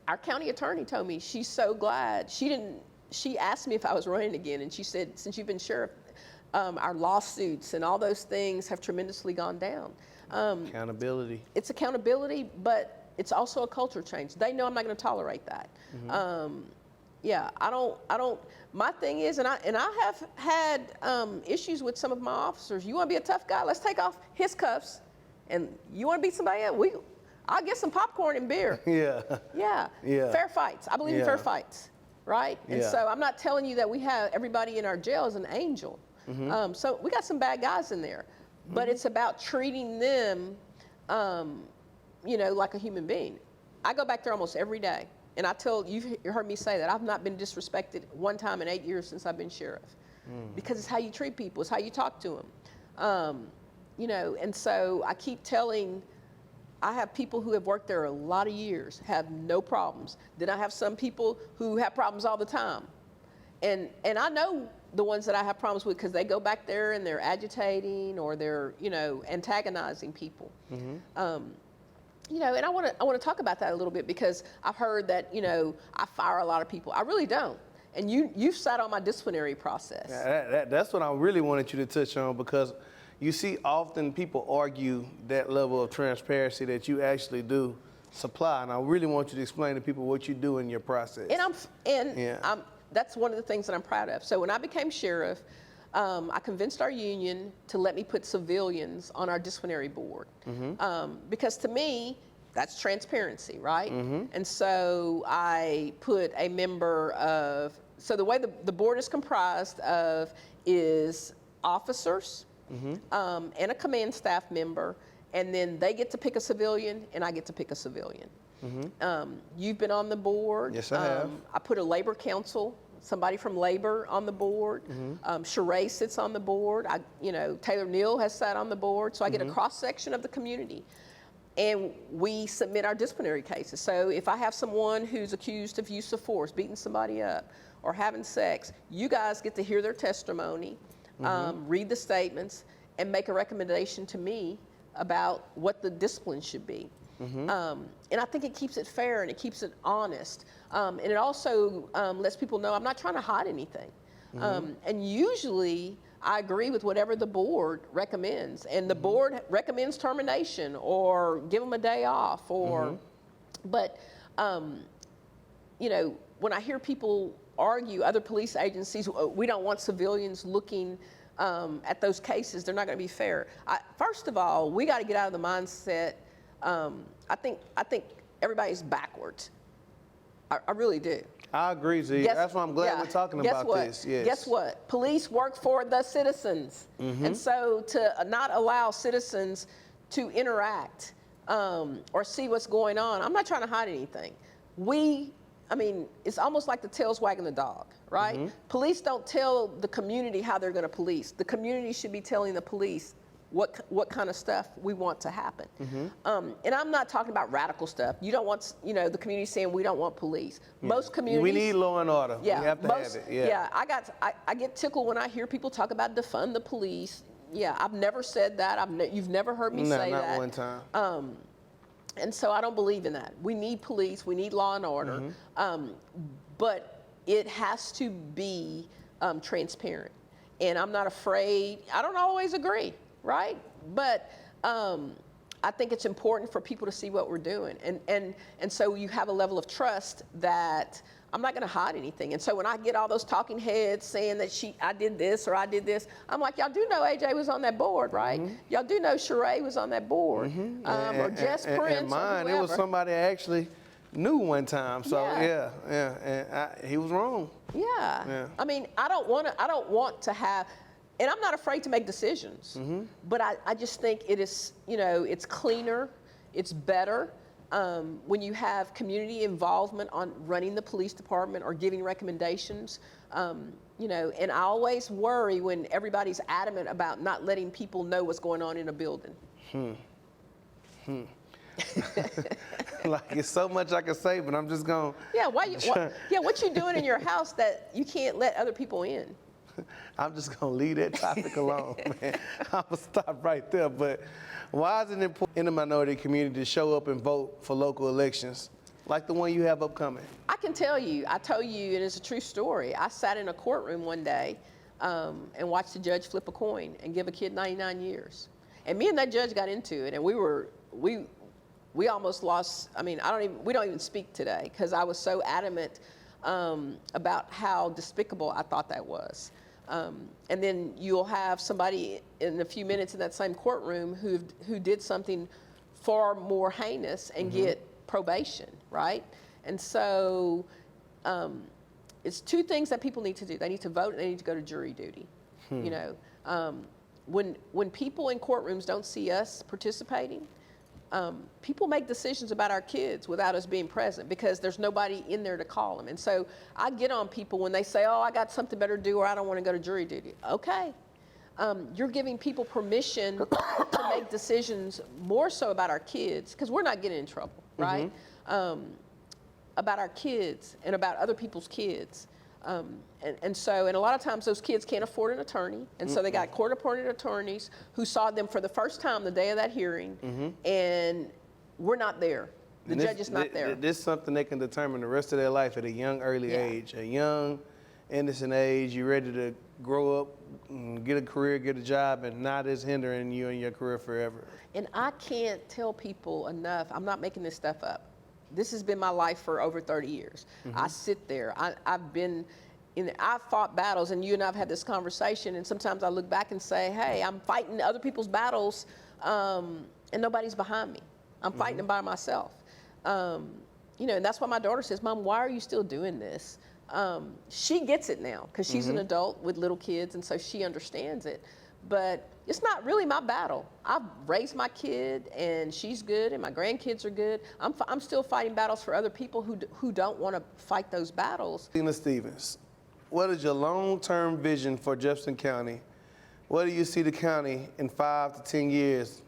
Our county attorney told me she's so glad. She asked me if I was running again, and she said, since you've been sheriff, our lawsuits and all those things have tremendously gone down. Accountability. It's accountability, but it's also a culture change. They know I'm not going to tolerate that. I don't. My thing is, and I have had issues with some of my officers. You want to be a tough guy? Let's take off his cuffs, and you want to beat somebody else? I'll get some popcorn and beer. Yeah. Fair fights. I believe in fair fights, right? And so I'm not telling you that we have everybody in our jail as an angel. So we got some bad guys in there, but it's about treating them, like a human being. I go back there almost every day, and you've heard me say that I've not been disrespected one time in 8 years since I've been sheriff, because it's how you treat people, it's how you talk to them, And so I keep telling. I have people who have worked there a lot of years, have no problems. Then I have some people who have problems all the time. and I know the ones that I have problems with because they go back there and they're agitating or they're, antagonizing people. And I want to talk about that a little bit because I've heard that, I fire a lot of people. I really don't. And you've sat on my disciplinary process. That's what I really wanted you to touch on, because you see often people argue that level of transparency that you actually do supply, and I really want you to explain to people what you do in your process. And that's one of the things that I'm proud of. So when I became sheriff, I convinced our union to let me put civilians on our disciplinary board. Because to me, that's transparency, right? And so I put a member of, so the way the board is comprised of is officers and a command staff member, and then they get to pick a civilian and I get to pick a civilian. You've been on the board. Yes, I have. I put a labor council, somebody from labor on the board. Sheree sits on the board. Taylor Neal has sat on the board. So I get a cross section of the community. And we submit our disciplinary cases. So if I have someone who's accused of use of force, beating somebody up, or having sex, you guys get to hear their testimony, read the statements, and make a recommendation to me about what the discipline should be. And I think it keeps it fair and it keeps it honest. And it also lets people know I'm not trying to hide anything. And usually I agree with whatever the board recommends. And the board recommends termination or give them a day off. But, when I hear people argue, other police agencies, we don't want civilians looking at those cases, they're not going to be fair. First of all, we got to get out of the mindset. I think everybody's backwards. I really do. I agree, Z. That's why I'm glad we're talking about this. Yes. Guess what? Police work for the citizens. And so to not allow citizens to interact or see what's going on, I'm not trying to hide anything. It's almost like the tail's wagging the dog, right? Police don't tell the community how they're going to police. The community should be telling the police what kind of stuff we want to happen. And I'm not talking about radical stuff. You don't want, the community saying we don't want police. Most communities. We need law and order. Yeah, we have to have it. I get tickled when I hear people talk about defund the police. Yeah, I've never said that. You've never heard me say that. No, not one time. And so I don't believe in that. We need police, we need law and order, but it has to be transparent. And I'm not afraid, I don't always agree, right? But I think it's important for people to see what we're doing. And so you have a level of trust that I'm not gonna hide anything. And so when I get all those talking heads saying that I did this or I did this, I'm like, y'all do know AJ was on that board, right? Y'all do know Sheree was on that board, or Jess Prince, and mine, or it was somebody I actually knew one time. So and he was wrong. Yeah. I mean, I don't want to have, and I'm not afraid to make decisions, but I just think it is, it's cleaner, it's better. When you have community involvement on running the police department or giving recommendations, and I always worry when everybody's adamant about not letting people know what's going on in a building. Like, it's so much I can say, but I'm just going. Yeah, what you doing in your house that you can't let other people in? I'm just going to leave that topic alone, man. I'm going to stop right there. But why is it important in the minority community to show up and vote for local elections like the one you have upcoming? I can tell you, I told you, and it's a true story. I sat in a courtroom one day and watched the judge flip a coin and give a kid 99 years. And me and that judge got into it, and we almost lost, we don't even speak today because I was so adamant about how despicable I thought that was. And then you'll have somebody in a few minutes in that same courtroom who did something far more heinous and get probation, right? And so it's two things that people need to do. They need to vote and they need to go to jury duty. When people in courtrooms don't see us participating, people make decisions about our kids without us being present because there's nobody in there to call them. And so I get on people when they say, oh, I got something better to do or I don't want to go to jury duty. Okay. You're giving people permission to make decisions more so about our kids, because we're not getting in trouble, right? About our kids and about other people's kids. And so a lot of times those kids can't afford an attorney, and so they got court-appointed attorneys who saw them for the first time the day of that hearing, and we're not there. The judge is not there. This is something they can determine the rest of their life at a young, early age. A young, innocent age, you're ready to grow up, get a career, get a job, and not is hindering you in your career forever. And I can't tell people enough, I'm not making this stuff up. This has been my life for over 30 years. I sit there, I've fought battles, and you and I have had this conversation, and sometimes I look back and say, hey, I'm fighting other people's battles, and nobody's behind me. I'm fighting them by myself. You know, and that's why my daughter says, Mom, why are you still doing this? She gets it now, because she's an adult with little kids, and so she understands it. But it's not really my battle. I've raised my kid, and she's good, and my grandkids are good. I'm still fighting battles for other people who don't want to fight those battles. Zena Stephens, what is your long-term vision for Jefferson County? Where do you see the county in 5 to 10 years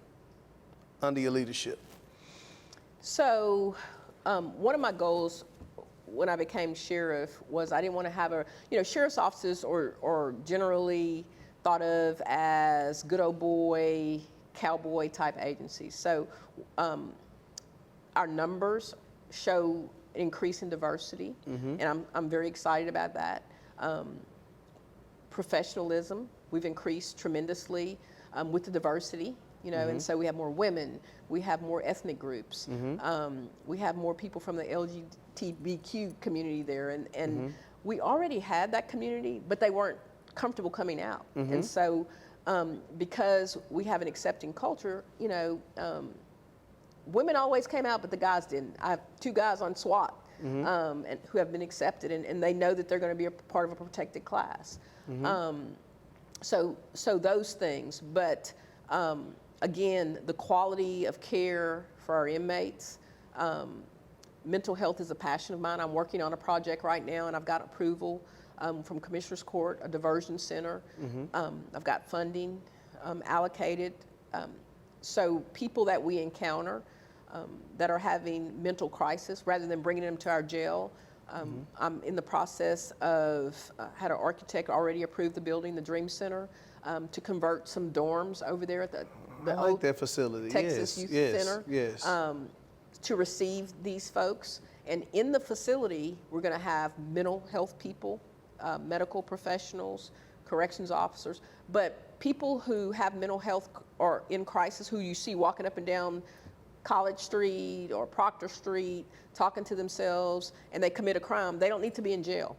under your leadership? So one of my goals when I became sheriff was I didn't want to have sheriff's offices are generally thought of as good old boy, cowboy type agencies. So our numbers show increase in diversity, and I'm very excited about that. Professionalism, we've increased tremendously with the diversity, and so we have more women, we have more ethnic groups, we have more people from the LGBTQ community there, and we already had that community, but they weren't comfortable coming out. And so because we have an accepting culture, women always came out, but the guys didn't. I have 2 guys on SWAT and who have been accepted, and they know that they're going to be a part of a protected class. So those things, but again, the quality of care for our inmates. Mental health is a passion of mine. I'm working on a project right now, and I've got approval from Commissioner's Court, a diversion center. I've got funding allocated. So people that we encounter that are having mental crisis, rather than bringing them to our jail, I'm in the process of, had an architect already approve the building, the Dream Center, to convert some dorms over there at the I like old that facility. Texas Youth Center. Yes. To receive these folks. And in the facility, we're going to have mental health people, medical professionals, corrections officers, but people who have mental health or in crisis, who you see walking up and down College Street or Proctor Street, talking to themselves, and they commit a crime, they don't need to be in jail,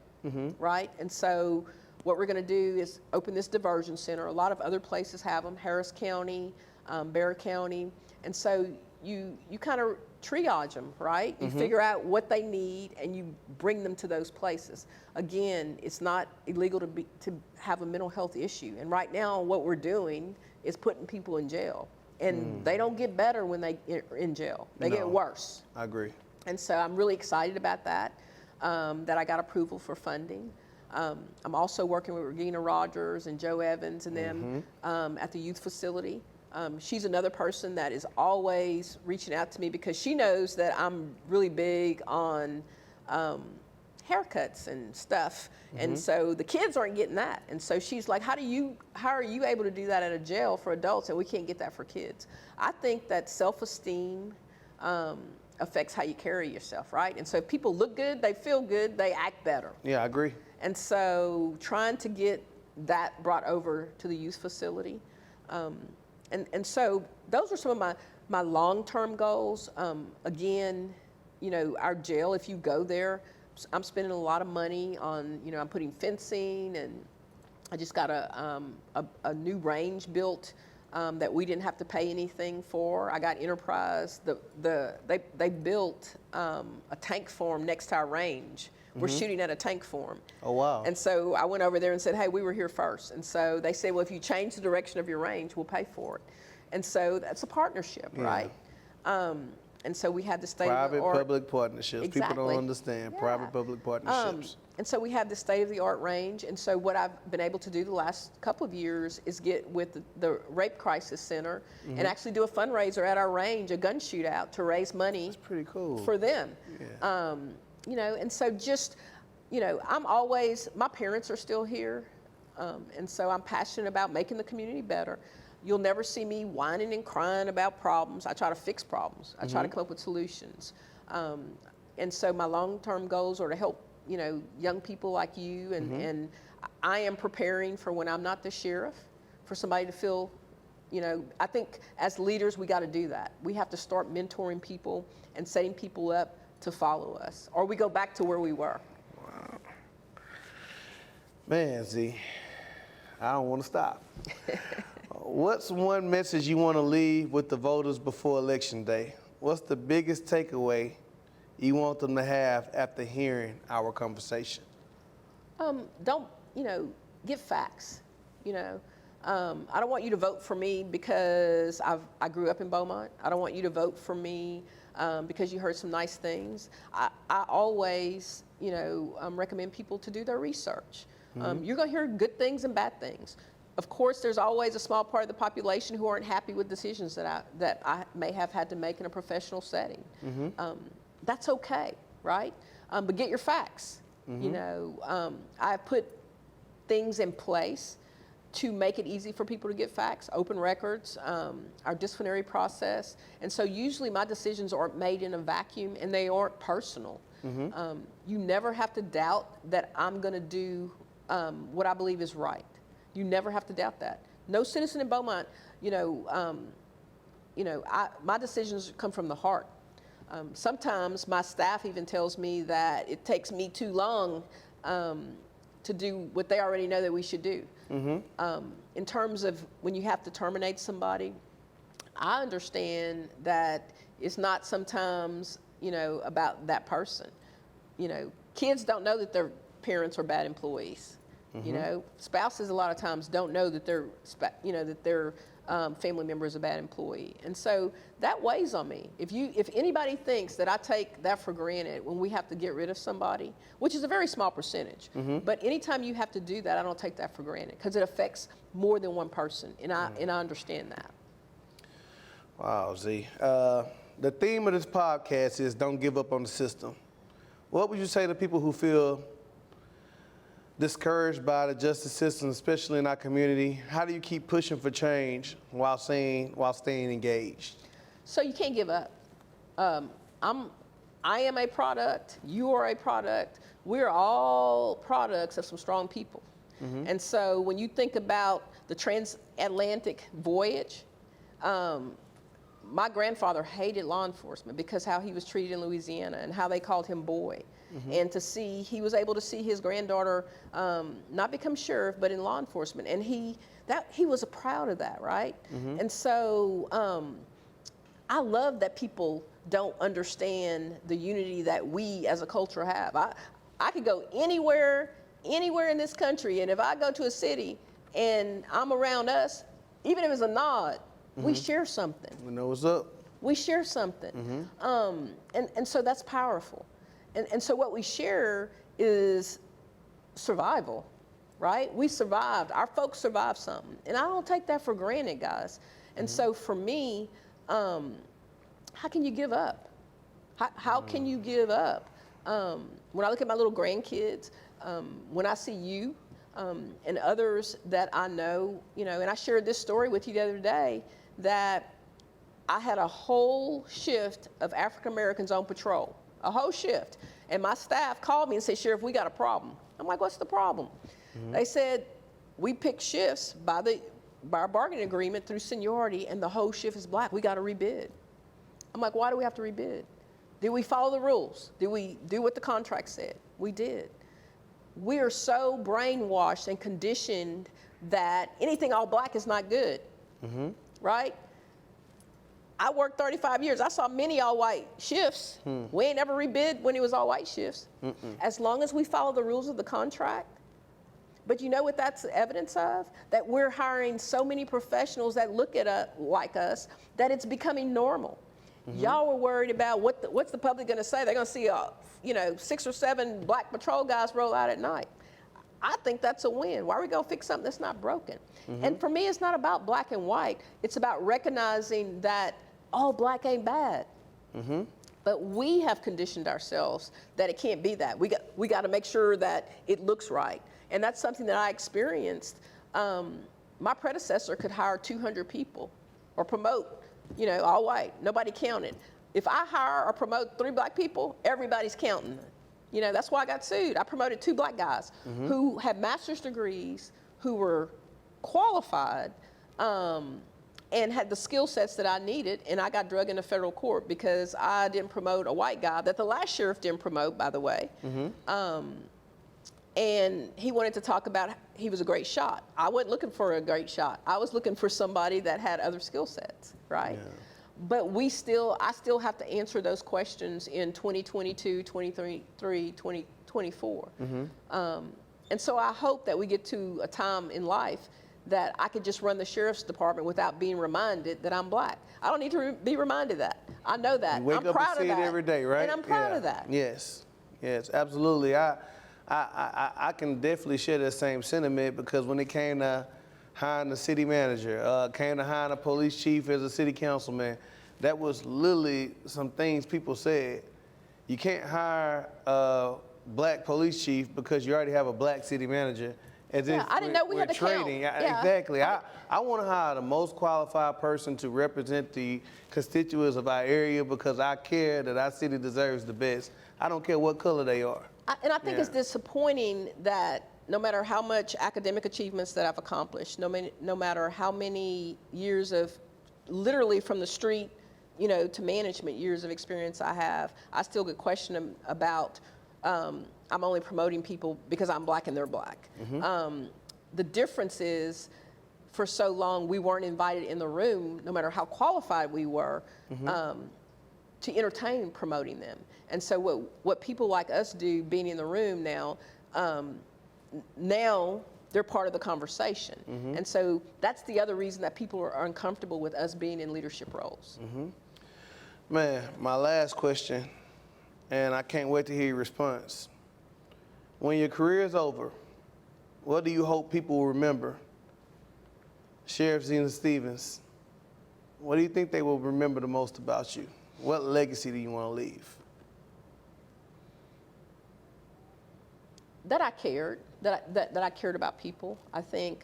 right? And so what we're going to do is open this diversion center. A lot of other places have them, Harris County, Bexar County, and so you kind of triage them, right? You figure out what they need and you bring them to those places. Again, it's not illegal to have a mental health issue. And right now what we're doing is putting people in jail. And they don't get better when they are in jail. They get worse. I agree. And so I'm really excited about that, that I got approval for funding. I'm also working with Regina Rogers and Joe Evans and them at the youth facility. She's another person that is always reaching out to me because she knows that I'm really big on haircuts and stuff. And so the kids aren't getting that. And so she's like, how are you able to do that at a jail for adults and we can't get that for kids? I think that self-esteem affects how you carry yourself, right? And so if people look good, they feel good, they act better. Yeah, I agree. And so trying to get that brought over to the youth facility. And so those are some of my long-term goals. Again, our jail, if you go there, I'm spending a lot of money on, I'm putting fencing, and I just got a new range built that we didn't have to pay anything for. I got Enterprise. They built a tank farm next to our range. We're shooting at a tank farm. Oh, wow. And so I went over there and said, hey, we were here first. And so they said, well, if you change the direction of your range, we'll pay for it. And so that's a partnership, right? And so we have the state-of-the-art. Private-public partnerships. Exactly. People don't understand private-public partnerships. And so we have the state-of-the-art range. And so what I've been able to do the last couple of years is get with the Rape Crisis Center and actually do a fundraiser at our range, a gun shootout, to raise money. That's pretty cool. For them. Yeah. And so just you know, my parents are still here, and so I'm passionate about making the community better. You'll never see me whining and crying about problems. I try to fix problems. I try to come up with solutions. And so my long-term goals are to help, you know, young people like you, and I am preparing for when I'm not the sheriff, for somebody to feel, you know, I think as leaders we got to do that. We have to start mentoring people and setting people up to follow us, or we go back to where we were. Wow. Man, Z, I don't want to stop. What's one message you want to leave with the voters before Election Day? What's the biggest takeaway you want them to have after hearing our conversation? Don't, you know, give facts, you know. I don't want you to vote for me because I grew up in Beaumont. I don't want you to vote for me because you heard some nice things. I always, you know, recommend people to do their research. You're going to hear good things and bad things. Of course, there's always a small part of the population who aren't happy with decisions that I may have had to make in a professional setting. That's okay, right? But get your facts. You know, I've put things in place to make it easy for people to get facts, open records, our disciplinary process. And so usually my decisions aren't made in a vacuum and they aren't personal. You never have to doubt that I'm going to do what I believe is right. You never have to doubt that. No citizen in Beaumont, my decisions come from the heart. Sometimes my staff even tells me that it takes me too long to do what they already know that we should do. In terms of when you have to terminate somebody, I understand that it's not sometimes, you know, about that person. You know, kids don't know that their parents are bad employees. You know, spouses a lot of times don't know that their family member is a bad employee, and so that weighs on me. If anybody thinks that I take that for granted when we have to get rid of somebody, which is a very small percentage, but anytime you have to do that, I don't take that for granted because it affects more than one person, and I understand that. Wow, Z. The theme of this podcast is don't give up on the system. What would you say to people who feel discouraged by the justice system, especially in our community? How do you keep pushing for change while staying engaged? So you can't give up. I am a product. You are a product. We're all products of some strong people. And so when you think about the transatlantic voyage, my grandfather hated law enforcement because how he was treated in Louisiana and how they called him boy. And he was able to see his granddaughter not become sheriff, but in law enforcement. And he was proud of that, right? And so I love that people don't understand the unity that we as a culture have. I could go anywhere in this country, and if I go to a city and I'm around us, even if it's a nod, we share something. We know what's up. We share something. And so that's powerful. And so what we share is survival, right? We survived. Our folks survived something. And I don't take that for granted, guys. And so for me, how can you give up? How can you give up? When I look at my little grandkids, when I see you and others that I know, you know, and I shared this story with you the other day, that I had a whole shift of African Americans on patrol. A whole shift. And my staff called me and said, Sheriff, we got a problem. I'm like, what's the problem? They said, we pick shifts by our bargaining agreement through seniority, and the whole shift is black. We got to rebid. I'm like, why do we have to rebid? Did we follow the rules? Did we do what the contract said? We did. We are so brainwashed and conditioned that anything all black is not good, right? I worked 35 years. I saw many all-white shifts. We ain't never rebid when it was all-white shifts. As long as we follow the rules of the contract. But you know what that's evidence of? That we're hiring so many professionals that look at like us that it's becoming normal. Y'all were worried about what's the public going to say? They're going to see 6 or 7 black patrol guys roll out at night. I think that's a win. Why are we going to fix something that's not broken? And for me, it's not about black and white. It's about recognizing that all black ain't bad. But But we have conditioned ourselves that it can't be that. We got to make sure that it looks right. And that's something that I experienced. My predecessor could hire 200 people or promote, all white, nobody counted. If I hire or promote 3 black people, everybody's counting. That's why I got sued. I promoted 2 black guys who had master's degrees, who were qualified, and had the skill sets that I needed, and I got dragged into federal court because I didn't promote a white guy that the last sheriff didn't promote, by the way. And he wanted to talk about he was a great shot. I wasn't looking for a great shot. I was looking for somebody that had other skill sets, right? Yeah. But I still have to answer those questions in 2022, 2023, 2024. And so I hope that we get to a time in life that I could just run the sheriff's department without being reminded that I'm black. I don't need to be reminded that. I know that. You wake up and see it every day, right? And I'm proud of that. Yes, absolutely. I can definitely share that same sentiment, because when it came to hiring a city manager, came to hiring a police chief as a city councilman, that was literally some things people said. You can't hire a black police chief because you already have a black city manager. As if I didn't know we had to trading. count. Exactly. I want to hire the most qualified person to represent the constituents of our area, because I care that our city deserves the best. I don't care what color they are. And I think it's disappointing that no matter how much academic achievements that I've accomplished, no matter how many years of literally from the street, to management years of experience I have, I still get questioned about I'm only promoting people because I'm black and they're black. The difference is, for so long, we weren't invited in the room, no matter how qualified we were, to entertain promoting them. And so what people like us do, being in the room now, now they're part of the conversation. And so that's the other reason that people are uncomfortable with us being in leadership roles. Man, my last question, and I can't wait to hear your response. When your career is over, what do you hope people will remember? Sheriff Zena Stephens, what do you think they will remember the most about you? What legacy do you want to leave? That I cared, that I cared about people. I think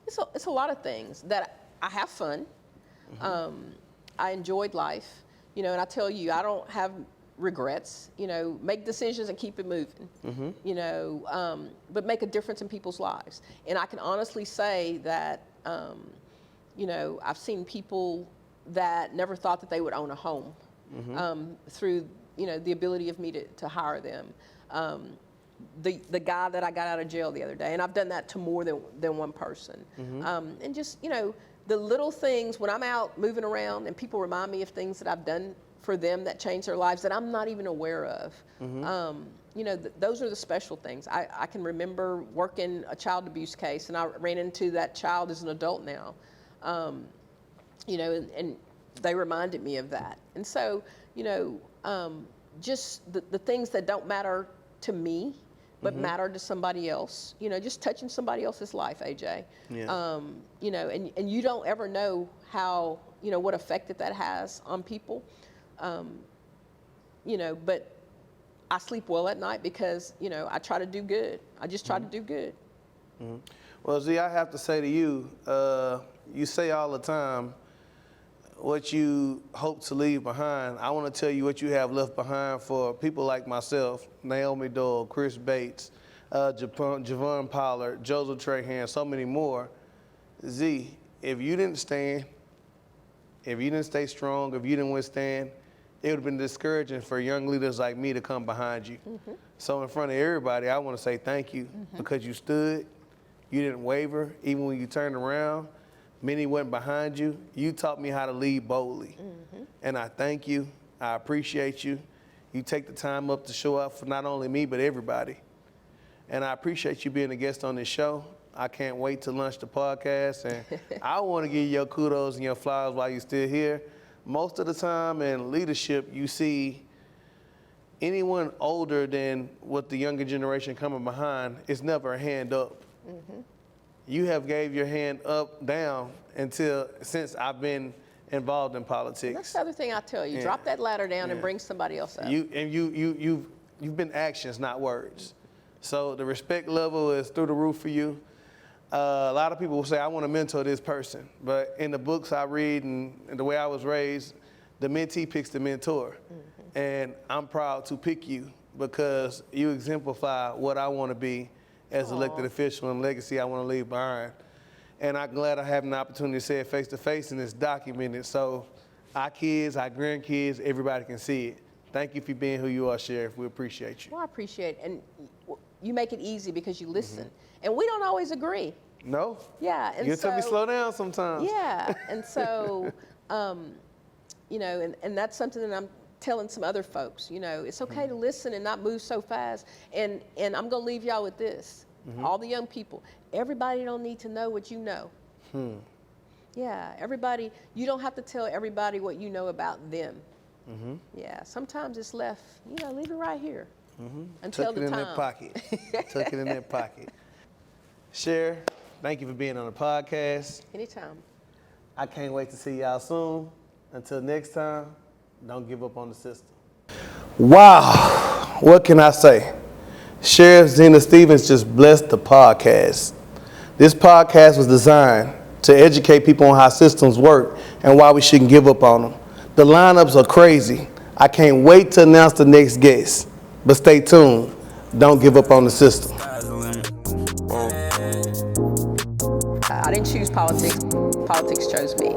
it's a lot of things. That I have fun. I enjoyed life, and I tell you, I don't have regrets. Make decisions and keep it moving. But make a difference in people's lives. And I can honestly say that, I've seen people that never thought that they would own a home through, the ability of me to hire them. The guy that I got out of jail the other day, and I've done that to more than one person. And just, the little things when I'm out moving around and people remind me of things that I've done for them that changed their lives that I'm not even aware of. Those are the special things. I can remember working a child abuse case, and I ran into that child as an adult now. And they reminded me of that. And so, just the things that don't matter to me, but matter to somebody else, just touching somebody else's life, AJ. And you don't ever know how, what effect that has on people. But I sleep well at night because, I try to do good. I just try to do good. Well, Z, I have to say to you, you say all the time what you hope to leave behind. I want to tell you what you have left behind for people like myself, Naomi Doyle, Chris Bates, Javon Pollard, Joseph Trahan, so many more. Z, if you didn't stand, if you didn't stay strong, if you didn't withstand, it would have been discouraging for young leaders like me to come behind you. So in front of everybody, I want to say thank you because you stood, you didn't waver, even when you turned around. Many went behind you. You taught me how to lead boldly. And I thank you. I appreciate you. You take the time up to show up for not only me, but everybody. And I appreciate you being a guest on this show. I can't wait to launch the podcast. And I want to give you your kudos and your flowers while you're still here. Most of the time in leadership, you see anyone older than what the younger generation coming behind, it's never a hand up. You have gave your hand up, down, since I've been involved in politics. That's the other thing I tell you. Yeah. Drop that ladder down and Yeah. bring somebody else up. You've been actions, not words. So the respect level is through the roof for you. A lot of people will say, I want to mentor this person. But in the books I read and the way I was raised, the mentee picks the mentor. And I'm proud to pick you because you exemplify what I want to be as elected official and legacy I want to leave behind. And I'm glad I have an opportunity to say it face to face and it's documented. So our kids, our grandkids, everybody can see it. Thank you for being who you are, Sheriff. We appreciate you. Well, I appreciate it. And you make it easy because you listen. And we don't always agree. No? Yeah. And You so, tell me slow down sometimes. Yeah. And so, you know, and that's something that I'm telling some other folks, you know, it's okay to listen and not move so fast. And I'm going to leave y'all with this. All the young people, everybody don't need to know what you know. Yeah, everybody, you don't have to tell everybody what you know about them. Yeah, sometimes it's left, you know, leave it right here until the time. Tuck it in that pocket. Tuck it in that pocket. Sheriff, thank you for being on the podcast. Anytime. I can't wait to see y'all soon. Until next time, don't give up on the system. Wow, what can I say? Sheriff Zena Stephens just blessed the podcast. This podcast was designed to educate people on how systems work and why we shouldn't give up on them. The lineups are crazy. I can't wait to announce the next guest. But stay tuned. Don't give up on the system. I didn't choose politics. Politics chose me.